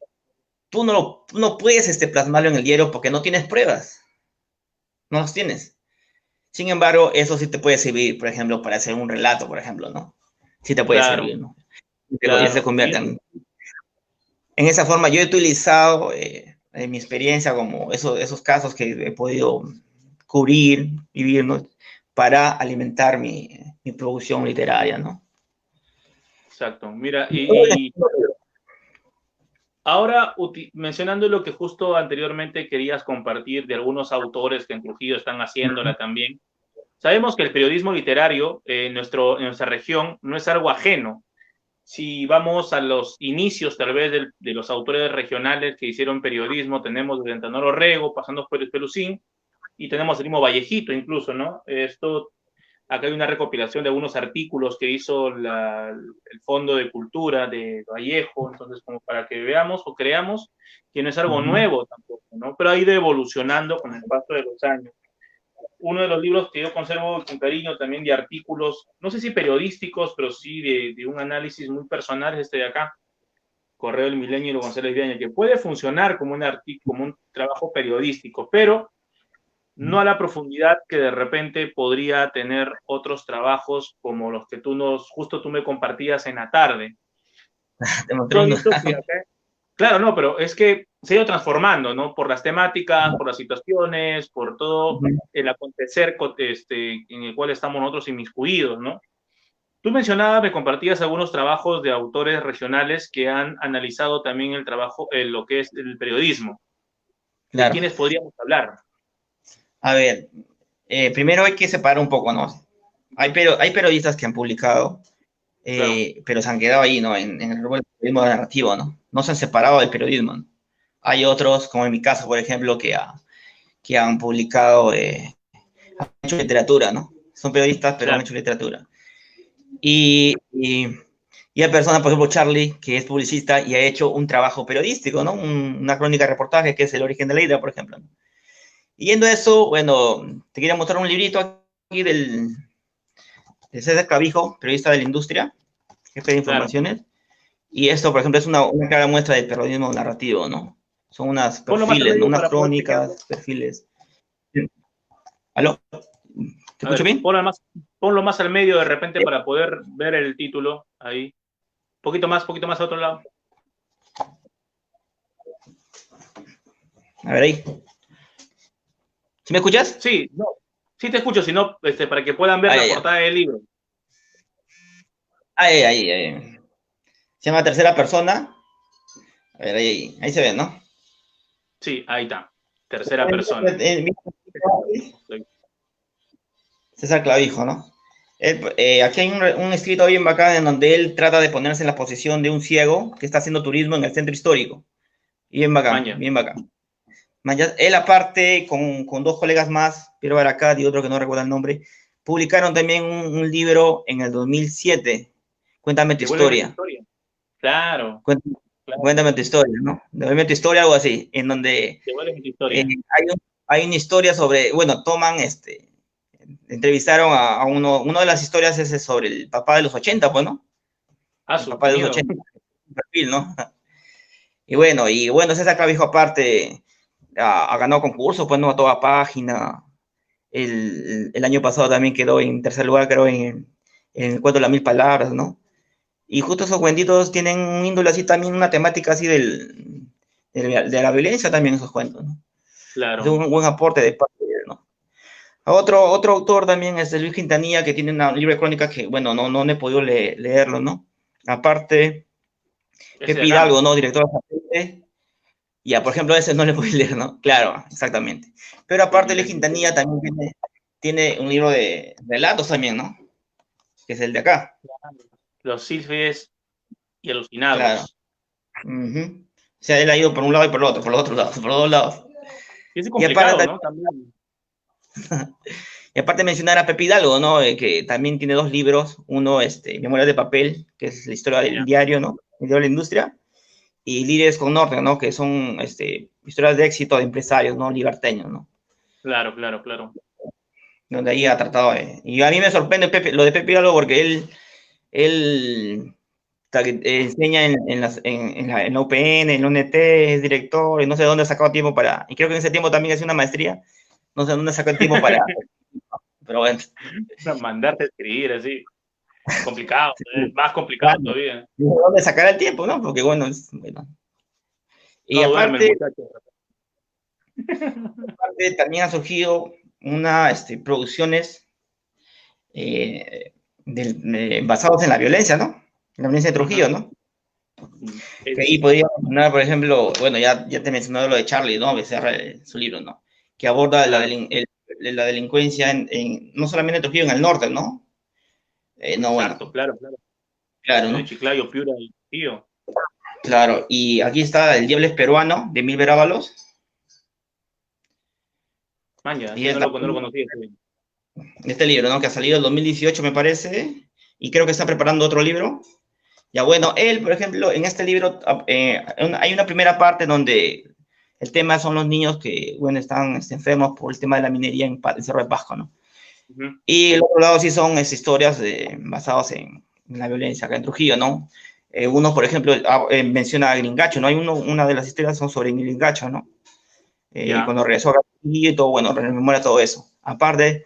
tú no puedes plasmarlo en el diario porque no tienes pruebas, no las tienes. Sin embargo, eso sí te puede servir, por ejemplo, para hacer un relato, por ejemplo, ¿no? Sí te puede claro, servir, ¿no? Ya se claro. convierte en esa forma. Yo he utilizado en mi experiencia como esos casos que he podido cubrir, vivir, ¿no? Para alimentar mi producción literaria, ¿no? Exacto. Mira, y ahora, mencionando lo que justo anteriormente querías compartir de algunos autores que en Trujillo están haciéndola también, sabemos que el periodismo literario en nuestra región no es algo ajeno. Si vamos a los inicios tal vez de los autores regionales que hicieron periodismo, tenemos desde Antenor Orrego, pasando por el Pelusín, y tenemos el mismo Vallejito incluso, ¿no? Esto acá hay una recopilación de algunos artículos que hizo el Fondo de Cultura de Vallejo, entonces como para que veamos o creamos que no es algo nuevo tampoco, ¿no? Pero ha ido evolucionando con el paso de los años. Uno de los libros que yo conservo con cariño también de artículos, no sé si periodísticos, pero sí de un análisis muy personal es este de acá, Correo del Milenio y González Viaña, que puede funcionar como como un trabajo periodístico, pero no a la profundidad que de repente podría tener otros trabajos como los que justo tú me compartías en la tarde. Te mostré Tú has un... visto que acá, claro, no, pero es que se ha ido transformando, ¿no? Por las temáticas, por las situaciones, por todo el acontecer en el cual estamos nosotros inmiscuidos, ¿no? Tú mencionabas, me compartías algunos trabajos de autores regionales que han analizado también el trabajo, lo que es el periodismo. ¿De Claro. quiénes podríamos hablar? A ver, primero hay que separar un poco, ¿no? Hay periodistas que han publicado, Claro, pero se han quedado ahí, ¿no? En el rubro del periodismo narrativo, ¿no? No se han separado del periodismo, ¿no? Hay otros, como en mi caso, por ejemplo, que han publicado, han hecho literatura, ¿no? Son periodistas, pero han claro, hecho literatura. Y, y, y hay personas, por ejemplo, Charlie, que es publicista y ha hecho un trabajo periodístico, ¿no? Una crónica de reportaje que es El origen de la ira, por ejemplo, ¿no? Y yendo a eso, bueno, te quería mostrar un librito aquí de César Clavijo, periodista de la industria, jefe de claro. informaciones. Y esto, por ejemplo, es una clara muestra del periodismo narrativo, ¿no? Son unas Ponlo más al perfiles, ¿no? medio Unas para poder chequearlo. crónicas, perfiles. ¿Aló? ¿Te A escucho ver, bien? ponlo más al medio de repente para poder ver el título ahí. Poquito más a otro lado. A ver ahí. ¿Sí me escuchas? Sí, no, sí te escucho, sino para que puedan ver Ahí, la ahí, ahí. portada del libro. Ahí, ahí, ahí. Se llama Tercera Persona. A ver, ahí se ve, ¿no? Sí, ahí está. Tercera persona. César Clavijo, ¿no? Aquí hay un escrito bien bacán en donde él trata de ponerse en la posición de un ciego que está haciendo turismo en el centro histórico. Y bien bacán, Maña. bien bacán. Él aparte, con dos colegas más, Piero Baracat y otro que no recuerdo el nombre, publicaron también un libro en el 2007, Cuéntame tu Devuélveme tu historia. historia. Claro, Cuéntame, claro. cuéntame tu historia, ¿no? Devuélveme tu historia, algo así, en donde Devuélveme tu eh, historia. hay una historia sobre, bueno, entrevistaron a uno de las historias es sobre el papá de los 80, pues, ¿no? Ah, El su, papá qué de los miedo. 80, perfil, ¿no? Y bueno, César Clavijo aparte ha ganado concursos, pues no a toda página. El año pasado también quedó en tercer lugar, creo, en el cuento de las mil palabras, ¿no? Y justo esos cuentitos tienen un índole así también, una temática así de la violencia también esos cuentos, ¿no? Es Claro. un buen aporte de parte de él, ¿no? Otro autor también es Luis Quintanilla, que tiene un libro de crónicas que, bueno, no he podido leerlo, ¿no? Aparte, Ese de Pepe acá. Hidalgo, ¿no? Director de Satélite. Ya, por ejemplo, ese no le puedo leer, ¿no? Claro, exactamente. Pero aparte, Luis Quintanilla también tiene un libro de relatos también, ¿no? Que es el de acá. Los sílfides y Claro. alucinados. Uh-huh. O sea, él ha ido por un lado y por el otro, por los otros lados, por los dos lados. Y es Y aparte, complicado, ¿no? También. y aparte mencionar a Pepe Hidalgo, ¿no? Que también tiene dos libros. Uno, Memorias de papel, que es la historia del Ya. diario, ¿no? El diario de la industria. Y Líderes con Norte, ¿no? Que son historias de éxito de empresarios, ¿no? Liberteños, ¿no? Claro, claro, claro. Donde ahí ha tratado de... Y a mí me sorprende lo de Pepe Hidalgo porque él enseña en la UPN, en la UNT, es director, y no sé de dónde ha sacado tiempo para... Y creo que en ese tiempo también hace una maestría, no sé dónde sacó el tiempo para... Pero bueno. Mandarte a escribir así. Complicado. Sí, Es más complicado claro. todavía. ¿De dónde sacará el tiempo, no? Porque bueno, bueno. Y No duerme el aparte, muchacho. también ha surgido producciones eh, basadas en la violencia, ¿no? La violencia de Trujillo, ¿no? Que ahí Es, podría mencionar, por ejemplo, bueno, ya te mencioné lo de Charlie, ¿no? Becerra, su libro, ¿no? Que aborda claro. la delincuencia no solamente en Trujillo, en el norte, ¿no? No, bueno, Exacto, claro, claro. claro, Desde ¿no? Chiclayo, Piura y Tío. Claro, y aquí está El Diablo es Peruano, de Milver Ábalos, Maña, y sí, él no lo también, conocía. este libro, ¿no? Que ha salido en 2018, me parece, y creo que está preparando otro libro. Ya bueno, él, por ejemplo, en este libro hay una primera parte donde el tema son los niños que, bueno, están enfermos por el tema de la minería en Cerro de Pasco, ¿no? Ujú. Y el otro lado sí son historias basadas en la violencia acá en Trujillo, ¿no? Uno, por ejemplo, menciona a Gringacho, ¿no? Una de las historias son sobre Gringacho, ¿no? Ya. Cuando regresó a Trujillo y todo, bueno, rememora todo eso. Aparte,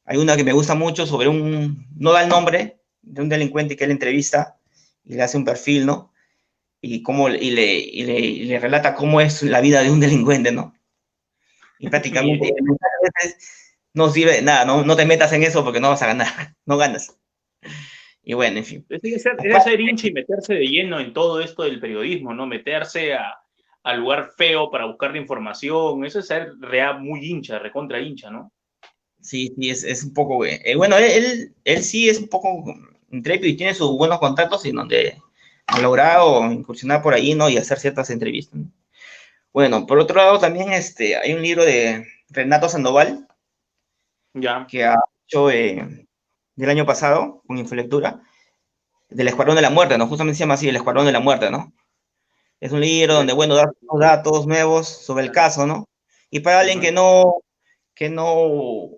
hay una que me gusta mucho sobre no da el nombre de un delincuente que él entrevista y le hace un perfil, ¿no? Y le relata cómo es la vida de un delincuente, ¿no? Y prácticamente Bien. muchas veces no sirve de nada, no te metas en eso porque no vas a ganar, no ganas. Y bueno, en fin. Debe ser hincha y meterse de lleno en todo esto del periodismo, ¿no? Meterse al lugar feo para buscar la información. Eso es ser real, muy hincha, recontra hincha, ¿no? Sí, sí, es un poco, bueno, él sí es un poco intrépido y tiene sus buenos contactos y donde ha logrado incursionar por ahí, ¿no? Y hacer ciertas entrevistas, ¿no? Bueno, por otro lado también hay un libro de Renato Sandoval Ya. que ha hecho del año pasado con Infolectura, del Escuadrón de la Muerte, ¿no? Justamente se llama así, el Escuadrón de la Muerte, ¿no? Es un libro donde, bueno, da datos nuevos sobre el caso, ¿no? Y para alguien Ujú. que no,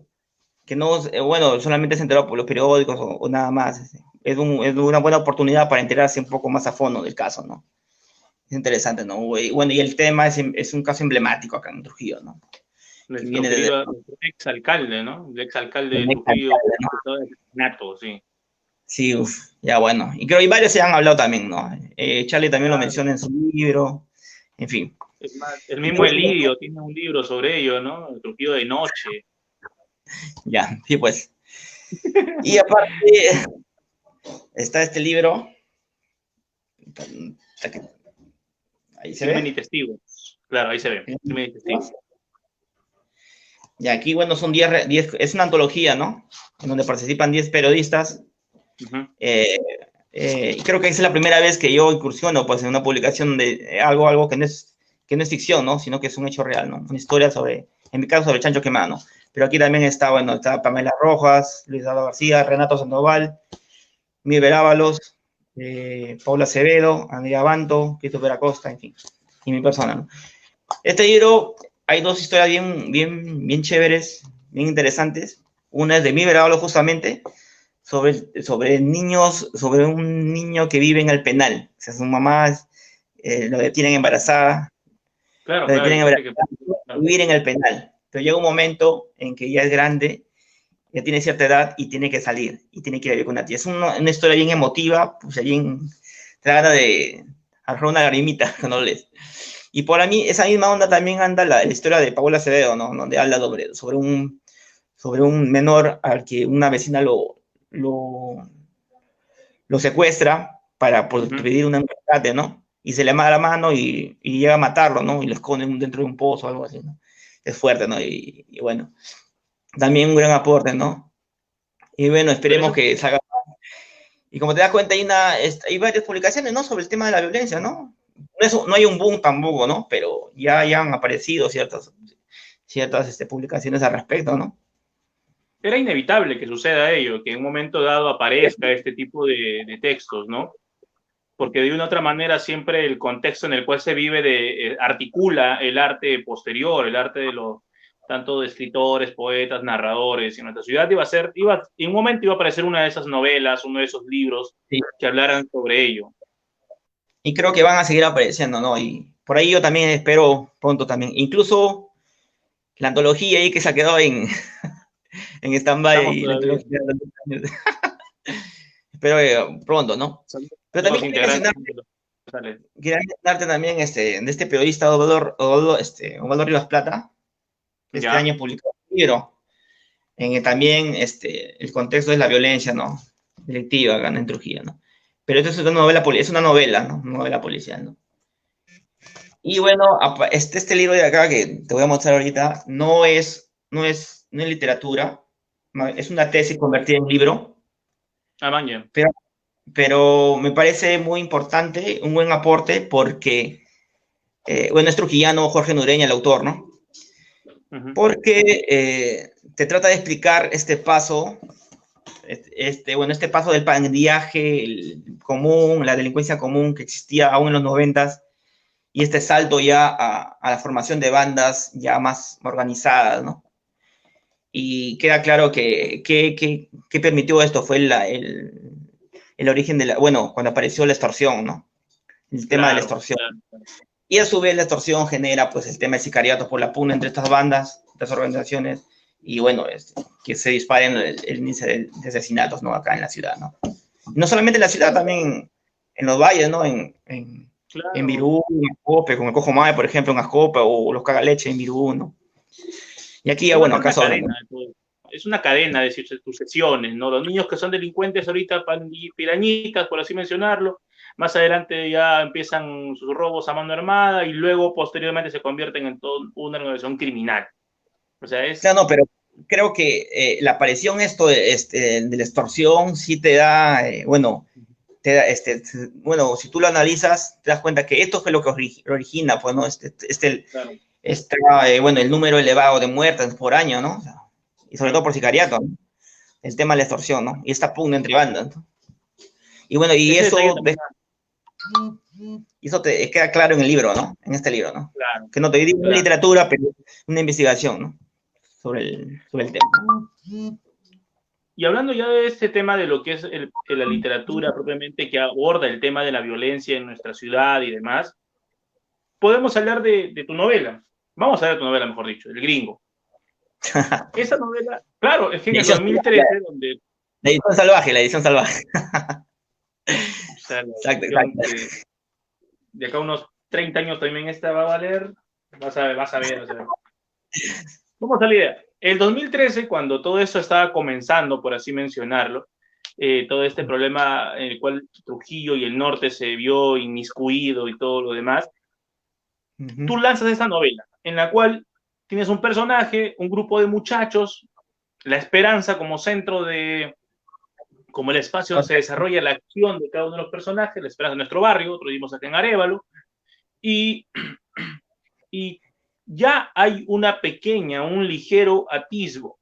bueno, solamente se enteró por los periódicos o nada más, es una buena oportunidad para enterarse un poco más a fondo del caso, ¿no? Es interesante, ¿no? Y bueno, y el tema es un caso emblemático acá en Trujillo, ¿no? Que Nuestro viene desde querido nuestro ex alcalde, ¿no? El ex alcalde de el Trujillo, acusado de asesinato, sí. Sí, ya bueno. Y creo que varios se han hablado también, ¿no? Charlie también lo Claro. menciona en su libro, en fin. Es más, el mismo Elío tiene un libro sobre ello, ¿no? El Trujillo de noche. Ya, sí, pues. Y aparte está este libro, ahí se Crimen y ve. testigos. Claro, ahí se ve. Crimen y testigos. Y aquí, bueno, son 10, es una antología, ¿no? En donde participan 10 periodistas. Ujú. Y creo que es la primera vez que yo incursiono, pues, en una publicación de algo que no es ficción, ¿no? Sino que es un hecho real, ¿no? Una historia en mi caso, sobre Chancho Quemano. Pero aquí también está, bueno, está Pamela Rojas, Luis Eduardo García, Renato Sandoval, Miguel Ábalos, Paula Acevedo, Andrea Banto, Christopher Acosta, en fin, y mi persona, ¿no? Este libro, hay dos historias bien chéveres, bien interesantes. Una es de Miguel Ábalos, justamente, sobre un niño que vive en el penal. O sea, su mamá lo detienen embarazada, Claro, lo claro, detienen hay gente que... embarazada, claro. vivir en el penal. Pero llega un momento en que ya es grande, ya tiene cierta edad y tiene que salir, y tiene que ir a vivir con una tía. Es una historia bien emotiva, pues bien, te da ganas de agarrar una lagrimita cuando lo lees. Y por mí, esa misma onda también anda la historia de Paola Acevedo, ¿no? Donde habla sobre un menor al que una vecina lo, lo secuestra para pedir un rescate, ¿no? Y se le ama la mano y llega a matarlo, ¿no? Y lo esconde dentro de un pozo o algo así, ¿no? Es fuerte, ¿no? Y bueno, también un gran aporte, ¿no? Y bueno, Pero esperemos eso, que salga. Y como te das cuenta, hay varias publicaciones, ¿no? Sobre el tema de la violencia, ¿no? No hay un boom tampoco, ¿no? Pero ya han aparecido ciertas publicaciones al respecto, ¿no? era inevitable que suceda ello, que en un momento dado aparezca este tipo de textos, ¿no? Porque de una u otra manera siempre el contexto en el cual se vive articula el arte posterior, el arte de los tanto de escritores, poetas, narradores. Y en nuestra ciudad en un momento iba a aparecer una de esas novelas, uno de esos libros Sí. que hablaran sobre ello. Y creo que van a seguir apareciendo, ¿no? Y por ahí yo también espero pronto también. Incluso la antología ahí que se ha quedado en Estamos stand-by, la todavía, antología. Espero pronto, ¿no? Pero son también los integrantes de los... Sale. quería mencionarte también de este periodista Osvaldo Rivas Plata, que este Ya, año publicó un libro en el también el contexto es la violencia, ¿no? Delictiva acá en Trujillo, ¿no? Pero esto es una novela, es una novela, ¿no? Una novela policial, ¿no? Y bueno, este libro de acá que te voy a mostrar ahorita no es literatura, es una tesis convertida en libro, Amanya. pero, pero me parece muy importante, un buen aporte, porque, bueno, es trujillano Jorge Nureña, el autor, ¿no? Porque te trata de explicar este paso, este paso del pandillaje común, la delincuencia común que existía aún en los 90 y este salto ya a la formación de bandas ya más organizadas, ¿no? Y queda claro que permitió esto fue el origen bueno, cuando apareció la extorsión, ¿no? El tema de la Claro, extorsión. claro. Y a su vez la extorsión genera pues el tema del sicariato por la pugna entre estas bandas, estas organizaciones, y bueno, que se disparen el índice de asesinatos, ¿no? Acá en la ciudad, ¿no? No solamente en la ciudad, también en los valles, ¿no? En Claro. Virú, en Ascope, con el Cojo Mae, por ejemplo, en Ascope, o los Cagaleche en Virú, ¿no? Y aquí ya, Se va a bueno, hacer acá una solo, ¿no? cadena de todo. Es una cadena de sucesiones, ¿no? Los niños que son delincuentes ahorita, pirañitas, por así mencionarlo, más adelante ya empiezan sus robos a mano armada y luego posteriormente se convierten en toda una organización criminal. O sea, Claro, no, pero creo que la aparición de la extorsión sí te da, bueno, bueno, si tú lo analizas, te das cuenta que esto fue lo que origina, pues, ¿no? claro. Bueno, el número elevado de muertes por año, ¿no? O sea, y sobre todo por sicariato, ¿no? El tema de la extorsión, ¿no? Y esta pugna entre bandas, ¿no? Y bueno, Ese detalle también, eso te queda claro en el libro, ¿no? En este libro, ¿no? claro, Que no te digo una claro. literatura, pero una investigación, ¿no? Sobre el tema. Y hablando ya de este tema de lo que es la literatura propiamente que aborda el tema de la violencia en nuestra ciudad y demás, podemos hablar de tu novela. Vamos a ver tu novela, mejor dicho, El Gringo. Esa novela, claro, es que en La el edición, 2013, donde, la edición salvaje, la edición salvaje. o sea, la Exacto, edición exacto. que de acá a unos 30 años también esta va a valer, vas a ver, vas a ver. Vas a ver. Vamos a la idea. El 2013, cuando todo eso estaba comenzando, por así mencionarlo, todo este problema en el cual Trujillo y el norte se vio inmiscuido y todo lo demás, tú lanzas esta novela en la cual tienes un personaje, un grupo de muchachos, la esperanza como centro de, como el espacio donde se desarrolla la acción de cada uno de los personajes, la esperanza de nuestro barrio, otro vimos acá en Arévalo, y, y ya hay una pequeña, un ligero atisbo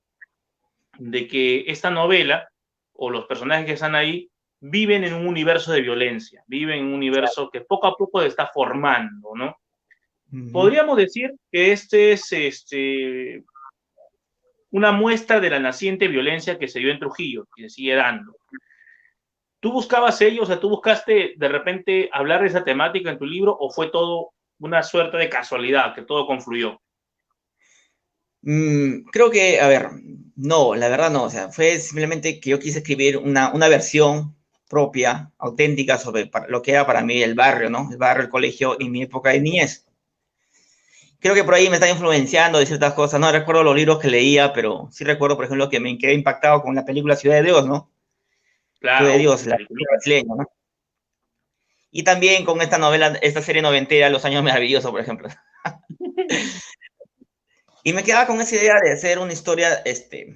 de que esta novela o los personajes que están ahí viven en un universo de violencia, viven en un universo que poco a poco se está formando, ¿no? Podríamos decir que este es una muestra de la naciente violencia que se dio en Trujillo, que se sigue dando. ¿Tú buscabas ello? O sea, ¿tú buscaste de repente hablar de esa temática en tu libro o fue todo una suerte de casualidad, que todo confluyó? Creo que, a ver, no, la verdad no, o sea, fue simplemente que yo quise escribir una versión propia, auténtica sobre lo que era para mí el barrio, ¿no? El barrio, el colegio y mi época de niñez. Creo que por ahí me está influenciando de ciertas cosas, no recuerdo los libros que leía, pero sí recuerdo, por ejemplo, que me quedé impactado con la película Ciudad de Dios, ¿no? Ciudad de Claro, Dios, la película brasileña, ¿no? Y también con esta novela, esta serie noventera, Los Años Maravillosos, por ejemplo. Y me quedaba con esa idea de hacer una historia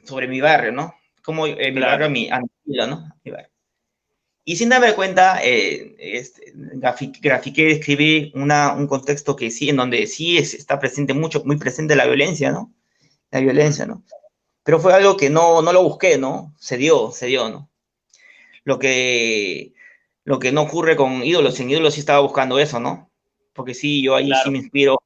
sobre mi barrio, ¿no? Como mi barrio claro. a mi estilo, ¿no? Mi barrio. Y sin darme cuenta, grafiqué, escribí un contexto que sí, en donde sí está presente mucho, muy presente la violencia, ¿no? La violencia, ¿no? Pero fue algo que no lo busqué, ¿no? Se dio, ¿no? Lo que, lo que no ocurre con Ídolos, en Ídolos sí estaba buscando eso, ¿no? Porque sí, yo ahí sí Claro, me inspiro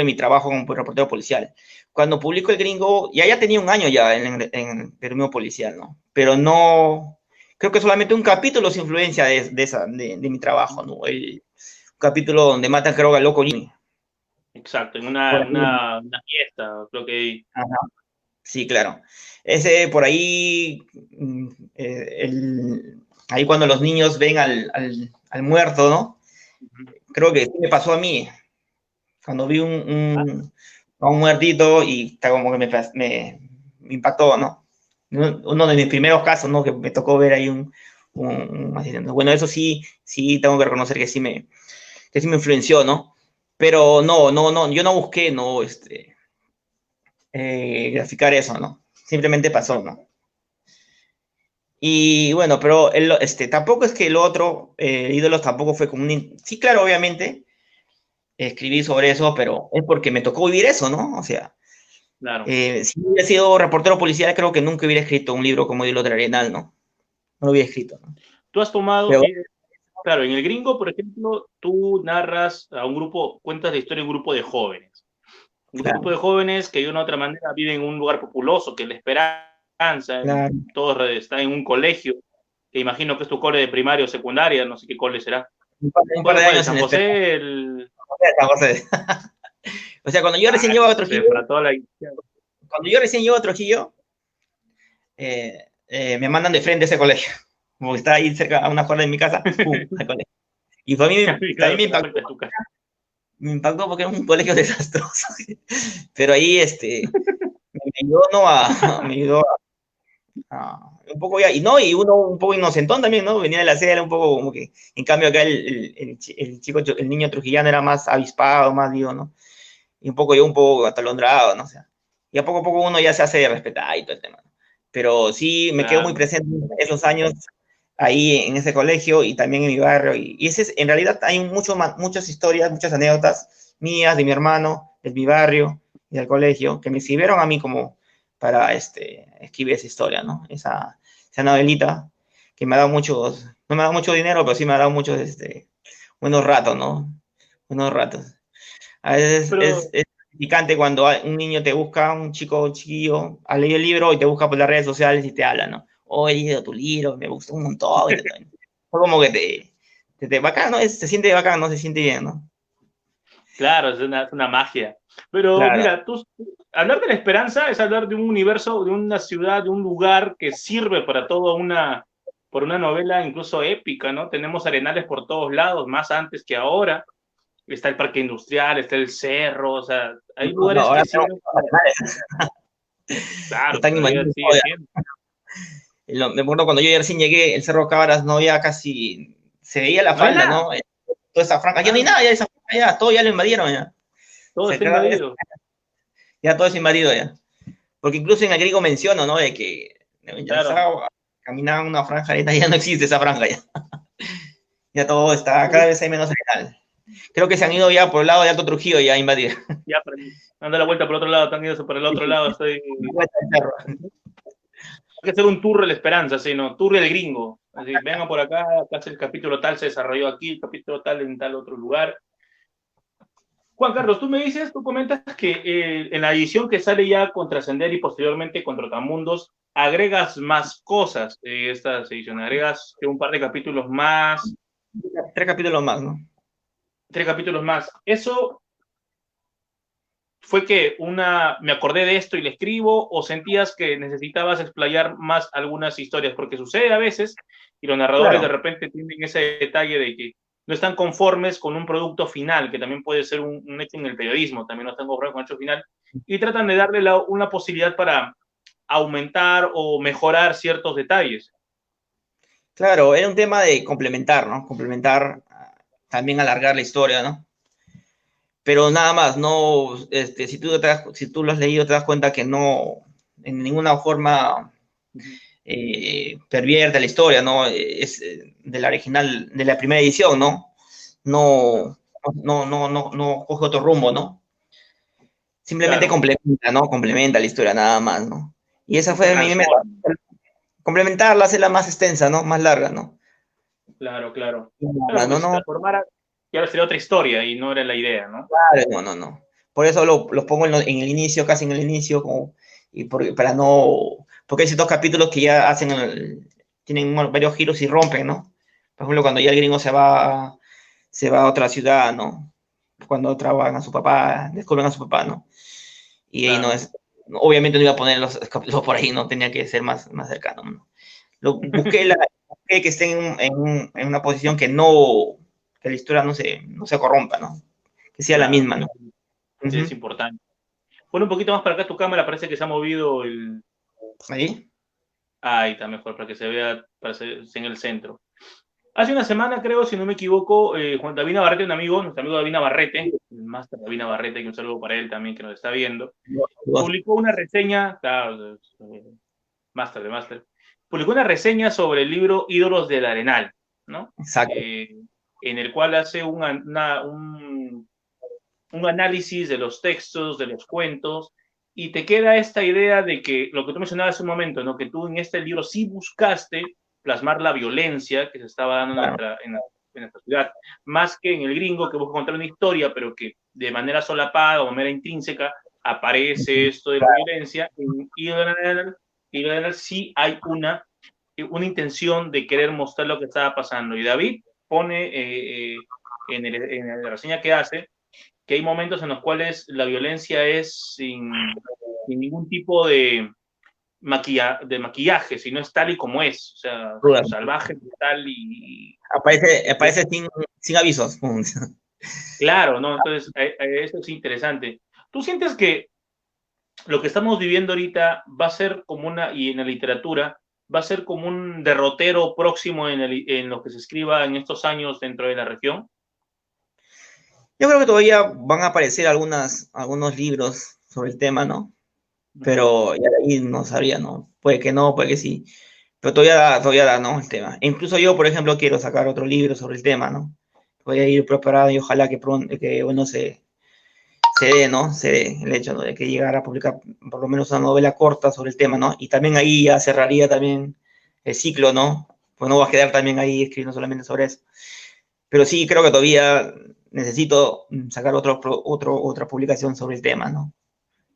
en mi trabajo como reportero policial. Cuando publico El Gringo, ya tenía un año ya en el periodismo policial, ¿no? Pero no, creo que solamente un capítulo se influencia de mi trabajo, ¿no? Un capítulo donde matan, creo, al loco Jimmy. exacto. En Por ahí. una fiesta, creo que. Ajá. Sí, claro. Ese por ahí, ahí cuando los niños ven al muerto, ¿no? Creo que sí me pasó a mí. Cuando vi a un muertito y está como que me impactó, ¿no? Uno de mis primeros casos, ¿no? Que me tocó ver ahí un accidente. Bueno, eso sí, sí tengo que reconocer que sí me influenció, ¿no? Pero no, yo no busqué, no, graficar eso, ¿no? Simplemente pasó, ¿no? Y bueno, pero tampoco es que el otro, Ídolos, tampoco fue como un... Sí, claro, obviamente, escribí sobre eso, pero es porque me tocó vivir eso, ¿no? O sea, Claro. si hubiera sido reportero policial, creo que nunca hubiera escrito un libro como Hilo de Arenal, ¿no? No lo hubiera escrito, ¿no? Tú has tomado, Pero claro, en El Gringo, por ejemplo, tú narras a un grupo, cuentas la historia de un grupo de jóvenes. Un grupo claro, de jóvenes que de una u otra manera viven en un lugar populoso, que es la esperanza, claro. todos están en un colegio, que imagino que es tu cole de primaria o secundaria, no sé qué cole será. Un par ¿Cuál de fue? ¿El años San en espera. José? El... O sea, cuando yo recién llego a Trujillo, para toda la... cuando yo recién llego a Trujillo, me mandan de frente a ese colegio. Como está ahí cerca, a una cuadra de mi casa, ¡pum! Al colegio. Y para mí también Claro, te das cuenta de tu casa. me impactó porque es un colegio desastroso. Pero ahí me ayudó, ¿no? Me ayudó un poco ya, y no, y uno un poco inocentón también, ¿no? Venía de la era un poco como que, en cambio acá el chico, el niño trujillano era más avispado, más vivo, ¿no? Y un poco yo un poco atolondrado, ¿no? O sea, y a poco uno ya se hace respetar y todo el tema, ¿no? Pero sí me quedo muy Claro. presente esos años ahí en ese colegio y también en mi barrio. Y ese en realidad hay muchas historias, muchas anécdotas mías, de mi hermano, de mi barrio y del colegio, que me sirvieron a mí como para escribir esa historia, ¿no? Esa novelita que me ha dado muchos, no me ha dado mucho dinero, pero sí me ha dado muchos buenos ratos, ¿no? Buenos ratos. A veces Pero, es gratificante cuando un niño te busca, un chico chiquillo, ha leído el libro y te busca por las redes sociales y te habla, ¿no? Oh, he leído tu libro, me gustó un montón. Fue como que te bacán, ¿no? Se siente bacán, ¿no? Se siente bien, ¿no? claro, es una magia. Pero Claro, mira, hablar de la esperanza es hablar de un universo, de una ciudad, de un lugar que sirve para toda por una novela incluso épica, ¿no? Tenemos arenales por todos lados, más antes que ahora. Está el parque industrial, está el cerro, o sea, hay no, lugares ahora que tenemos sirven, que claro, están todavía invadiendo sigue todo siendo. ya. Me acuerdo cuando yo recién llegué, el Cerro Cabras no había casi, se veía la No hay falda, nada, ¿no? Toda esa franja, ya no hay claro, nada, ya esa franja, ya, todo ya lo invadieron, ya. todo está invadido. Ya todo es invadido, ya. Porque incluso en el griego menciono, ¿no? De que ya Claro. estaba caminando una franja arena, ya no existe esa franja, ya. Ya todo está, cada vez hay menos arenal. Creo que se han ido ya por el lado de Alto Trujillo ya a invadir. Ya, anda la vuelta por otro lado, están ido por el otro lado, estoy... Vuelta del cerro. Hay que hacer un tour de la esperanza, ¿sí? ¿No? Tour del gringo. Así, vengan por acá, acá el capítulo tal se desarrolló aquí, el capítulo tal en tal otro lugar. Juan Carlos, tú comentas que en la edición que sale ya con Trascender y posteriormente con Trotamundos, agregas más cosas estas ediciones, agregas un par de capítulos más, 3 capítulos más, ¿no? 3 capítulos más. Eso fue que me acordé de esto y le escribo, o sentías que necesitabas explayar más algunas historias, porque sucede a veces y los narradores de Claro, repente tienen ese detalle de que no están conformes con un producto final, que también puede ser un hecho en el periodismo, también no están conformes con un hecho final, y tratan de darle una posibilidad para aumentar o mejorar ciertos detalles. claro, era un tema de complementar, ¿no? Complementar, también alargar la historia, ¿no? Pero nada más, no, si tú lo has leído, te das cuenta que no, en ninguna forma pervierte la historia, ¿no? Es de la original, de la primera edición, ¿no? Claro, No coge otro rumbo, ¿no? Simplemente claro, complementa, ¿no? Complementa la historia nada más, ¿no? Y esa se fue mi meta, transforma. complementarla, hacerla más extensa, ¿no? Más larga, ¿no? Claro, claro. Y Claro, nada, porque no, si se no, transformara, ya sería otra historia y no era la idea, ¿no? no, no, no. Por eso los pongo en el inicio, casi en el inicio, para no, porque hay ciertos capítulos que ya tienen varios giros y rompen, ¿no? Por ejemplo, cuando ya el gringo se va a otra ciudad, ¿no? Cuando trabajan a su papá, descubren a su papá, ¿no? Y ahí no Claro. es, obviamente no iba a poner los capítulos por ahí, no tenía que ser más cercano, ¿no? Busqué que esté en una posición que la historia no se corrompa, ¿no? Que sea la Claro, misma, ¿no? sí es Ujú. importante. Pon un poquito más para acá tu cámara, parece que se ha movido el... Ahí, Ahí está mejor, para que se vea, para que se esté en el centro. Hace una semana, creo, si no me equivoco, Juan David Navarrete, un amigo, nuestro amigo David Navarrete, el máster David Navarrete, que un saludo para él también, que nos está viendo, publicó una reseña, claro, máster de máster, publicó una reseña sobre el libro Ídolos del Arenal, ¿no? exacto. En el cual hace un análisis de los textos, de los cuentos, y te queda esta idea de que lo que tú mencionabas hace un momento, ¿no? Que tú en este libro sí buscaste plasmar la violencia que se estaba dando Claro, en nuestra ciudad, más que en el gringo que busca contar una historia, pero que de manera solapada o de manera intrínseca aparece esto de la violencia. En Irlandel sí hay una intención de querer mostrar lo que estaba pasando. Y David pone en la reseña que hace que hay momentos en los cuales la violencia es sin ningún tipo de maquillaje, sino es tal y como es, o sea, duda. salvaje, brutal y Aparece sin avisos. Pum. claro, ¿no? Entonces, eso es interesante. ¿Tú sientes que lo que estamos viviendo ahorita va a ser como y en la literatura, va a ser como un derrotero próximo en lo que se escriba en estos años dentro de la región? Yo creo que todavía van a aparecer algunos libros sobre el tema, ¿no? Ujú. Pero ya de ahí no sabría, ¿no? Puede que no, puede que sí. Pero todavía da, ¿no? El tema. E incluso yo, por ejemplo, quiero sacar otro libro sobre el tema, ¿no? Voy a ir preparado y ojalá que bueno, se dé, ¿no? Se dé el hecho, ¿no? De que llegara a publicar por lo menos una novela corta sobre el tema, ¿no? Y también ahí ya cerraría también el ciclo, ¿no? Pues no va a quedar también ahí escribiendo solamente sobre eso. Pero sí creo que todavía necesito sacar otra publicación sobre el tema, ¿no?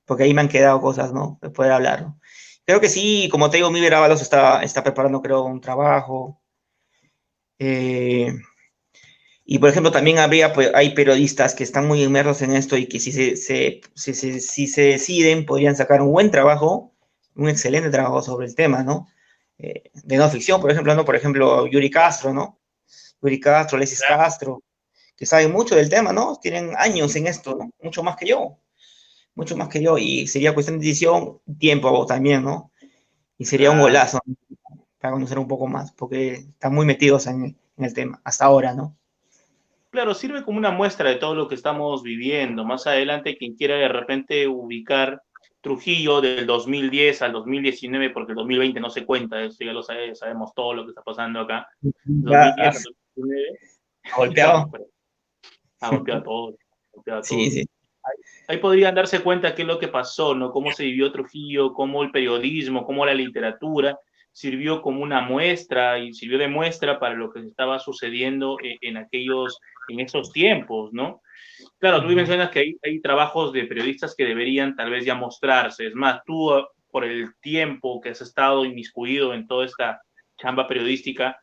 Porque ahí me han quedado cosas, ¿no? De poder hablar, ¿no? Creo que sí, como te digo, Miguel Ábalos está preparando, creo, un trabajo. Eh, y, por ejemplo, también hay periodistas que están muy inmersos en esto y que si se deciden, podrían sacar un buen trabajo, un excelente trabajo sobre el tema, ¿no? De no ficción, por ejemplo, ¿no? Por ejemplo, Yuri Castro, ¿no? Yuri Castro, Alexis Castro, que saben mucho del tema, ¿no? Tienen años en esto, ¿no? Mucho más que yo, y sería cuestión de decisión, tiempo también, ¿no? Y sería un Claro. golazo, ¿no? Para conocer un poco más, porque están muy metidos en el tema, hasta ahora, ¿no? Claro, sirve como una muestra de todo lo que estamos viviendo. Más adelante, quien quiera de repente ubicar Trujillo del 2010 al 2019, porque el 2020 no se cuenta, eso ya lo sabemos todo lo que está pasando acá. Ya 2010 al 2019, ha ya, golpeado. pues, ha golpeado a todos, ha golpeado a Sí, todos. sí. Ahí podrían darse cuenta qué es lo que pasó, ¿no? Cómo se vivió Trujillo, cómo el periodismo, cómo la literatura sirvió como una muestra y sirvió de muestra para lo que estaba sucediendo en esos tiempos, ¿no? Claro, tú mencionas que hay trabajos de periodistas que deberían tal vez ya mostrarse. Es más, tú, por el tiempo que has estado inmiscuido en toda esta chamba periodística,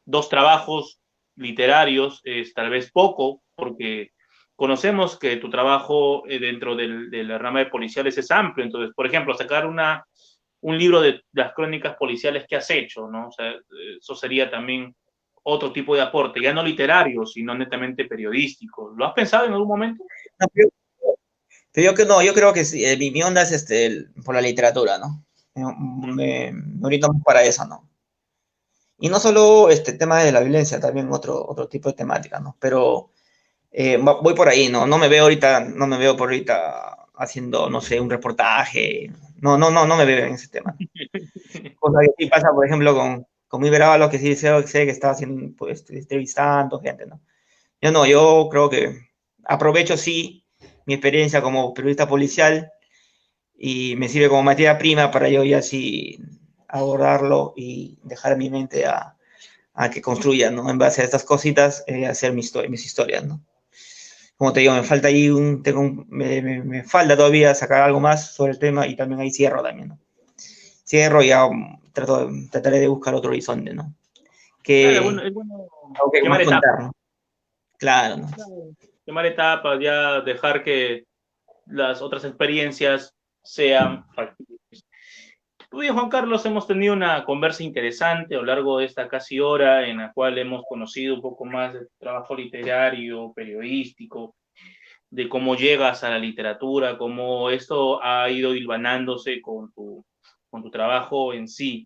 2 trabajos literarios es tal vez poco, porque conocemos que tu trabajo dentro de la rama de policiales es amplio. Entonces, por ejemplo, sacar un libro de las crónicas policiales que has hecho, ¿no? O sea, eso sería también otro tipo de aporte, ya no literario, sino netamente periodístico. ¿Lo has pensado en algún momento? No, te digo que no, yo creo que sí, mi onda es por la literatura, ¿no? Me oriento más para eso, ¿no? Y no solo este tema de la violencia, también otro tipo de temática, ¿no? Pero voy por ahí, ¿no? No me veo ahorita, no me veo por ahorita haciendo, no sé, un reportaje. No me veo en ese tema. Cosa que sí pasa, por ejemplo, con mi Ábalos, que sí sé que está haciendo, pues, entrevistando gente, ¿no? Yo no, yo creo que aprovecho, sí, mi experiencia como periodista policial y me sirve como materia prima para yo ya sí abordarlo y dejar a mi mente a que construya, ¿no? En base a estas cositas, hacer mis historias, ¿no? Como te digo, me falta ahí me falta todavía sacar algo más sobre el tema y también ahí cierro también, ¿no? Cierro y ya trataré de buscar otro horizonte, ¿no? Claro, Que, es bueno aunque quemar más etapas. contar, ¿no? Claro, ¿no? Claro, quemar etapas, ya dejar que las otras experiencias sean factibles. Tú y Juan Carlos hemos tenido una conversa interesante a lo largo de esta casi hora en la cual hemos conocido un poco más de tu trabajo literario, periodístico, de cómo llegas a la literatura, cómo esto ha ido hilvanándose con tu trabajo en sí.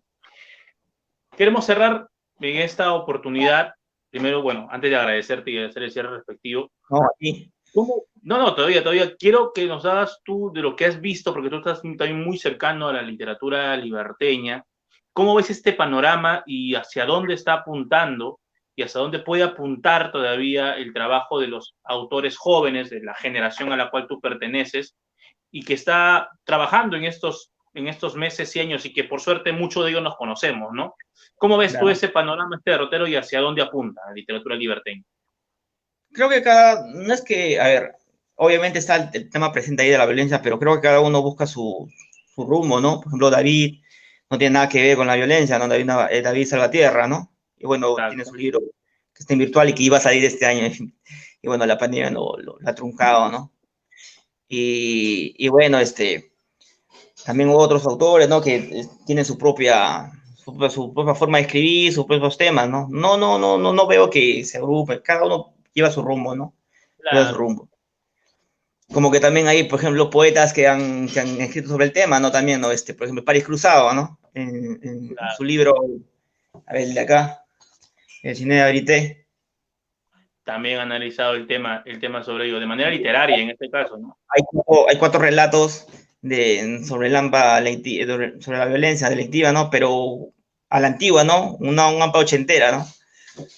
Queremos cerrar en esta oportunidad, primero, bueno, antes de agradecerte y hacer el cierre respectivo, No, aquí. ¿cómo? No, todavía. Quiero que nos hagas tú de lo que has visto, porque tú estás también muy cercano a la literatura liberteña. ¿Cómo ves este panorama y hacia dónde está apuntando y hacia dónde puede apuntar todavía el trabajo de los autores jóvenes de la generación a la cual tú perteneces y que está trabajando en estos meses y años y que por suerte muchos de ellos nos conocemos, ¿no? ¿Cómo ves tú Claro. ese panorama, este derrotero y hacia dónde apunta la literatura liberteña? Creo que no es que, a ver, obviamente está el tema presente ahí de la violencia, pero creo que cada uno busca su rumbo, ¿no? Por ejemplo, David no tiene nada que ver con la violencia, ¿no? David Salvatierra, ¿no? Y bueno, tiene Exacto. su libro que está en virtual y que iba a salir este año. Y bueno, la pandemia lo ha truncado, ¿no? Y bueno, también hubo otros autores, ¿no? Que tienen su propia forma de escribir, sus propios temas, ¿no? No veo que se agrupen, cada uno lleva su rumbo, ¿no? Lleva su Claro, rumbo. Como que también hay, por ejemplo, poetas que han escrito sobre el tema, ¿no? También, ¿no? Por ejemplo, París Cruzado, ¿no? En claro. su libro, a ver, el de acá, El cine de Abrité. También ha analizado el tema sobre ello, de manera literaria en este caso, ¿no? Hay 4 relatos sobre sobre la violencia delictiva, ¿no? Pero a la antigua, ¿no? Una AMPA ochentera, ¿no?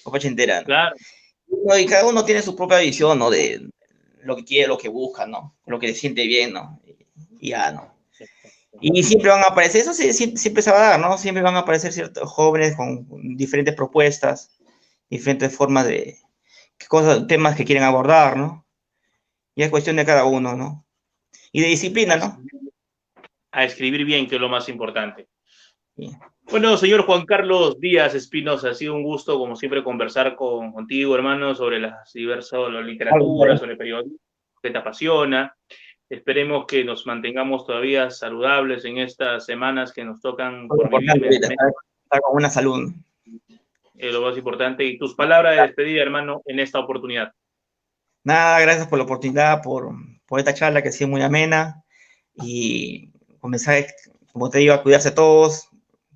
AMPA ochentera, ¿no? Claro, Y cada uno tiene su propia visión, ¿no? De lo que quiere, lo que busca, ¿no? Lo que se siente bien, ¿no? Y ya, ¿no? Y siempre van a aparecer, eso sí, siempre se va a dar, ¿no? Siempre van a aparecer ciertos jóvenes con diferentes propuestas, diferentes formas temas que quieren abordar, ¿no? Y es cuestión de cada uno, ¿no? Y de disciplina, ¿no? a escribir bien, que es lo más importante. Sí. Bueno, señor Juan Carlos Díaz Espinosa, ha sido un gusto, como siempre, conversar contigo, hermano, sobre las diversas la literatura, sobre el periodismo que te apasiona. Esperemos que nos mantengamos todavía saludables en estas semanas que nos tocan Muy por vivir importante ahorita, mentalmente, estar con buena salud. lo más importante. Y tus palabras de despedida, hermano, en esta oportunidad. Nada, gracias por la oportunidad, por esta charla que ha sido muy amena y comenzar, como te digo, a cuidarse todos.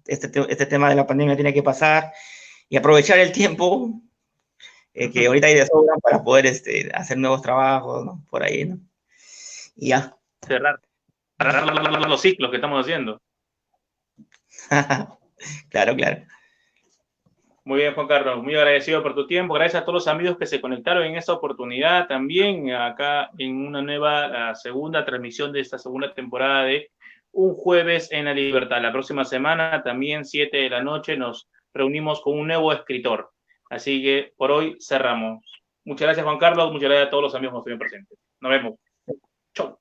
Este tema de la pandemia tiene que pasar y aprovechar el tiempo que ahorita hay de sobra para poder hacer nuevos trabajos, ¿no? Por ahí, ¿no? Y ya. Cerrar los ciclos que estamos haciendo. Claro, claro. Muy bien, Juan Carlos, muy agradecido por tu tiempo. Gracias a todos los amigos que se conectaron en esta oportunidad también, acá en una nueva segunda transmisión de esta segunda temporada de Un Jueves en la Libertad. La próxima semana, también 7 de la noche, nos reunimos con un nuevo escritor. Así que por hoy cerramos. Muchas gracias, Juan Carlos. Muchas gracias a todos los amigos que estuvieron presentes. Nos vemos. Chau.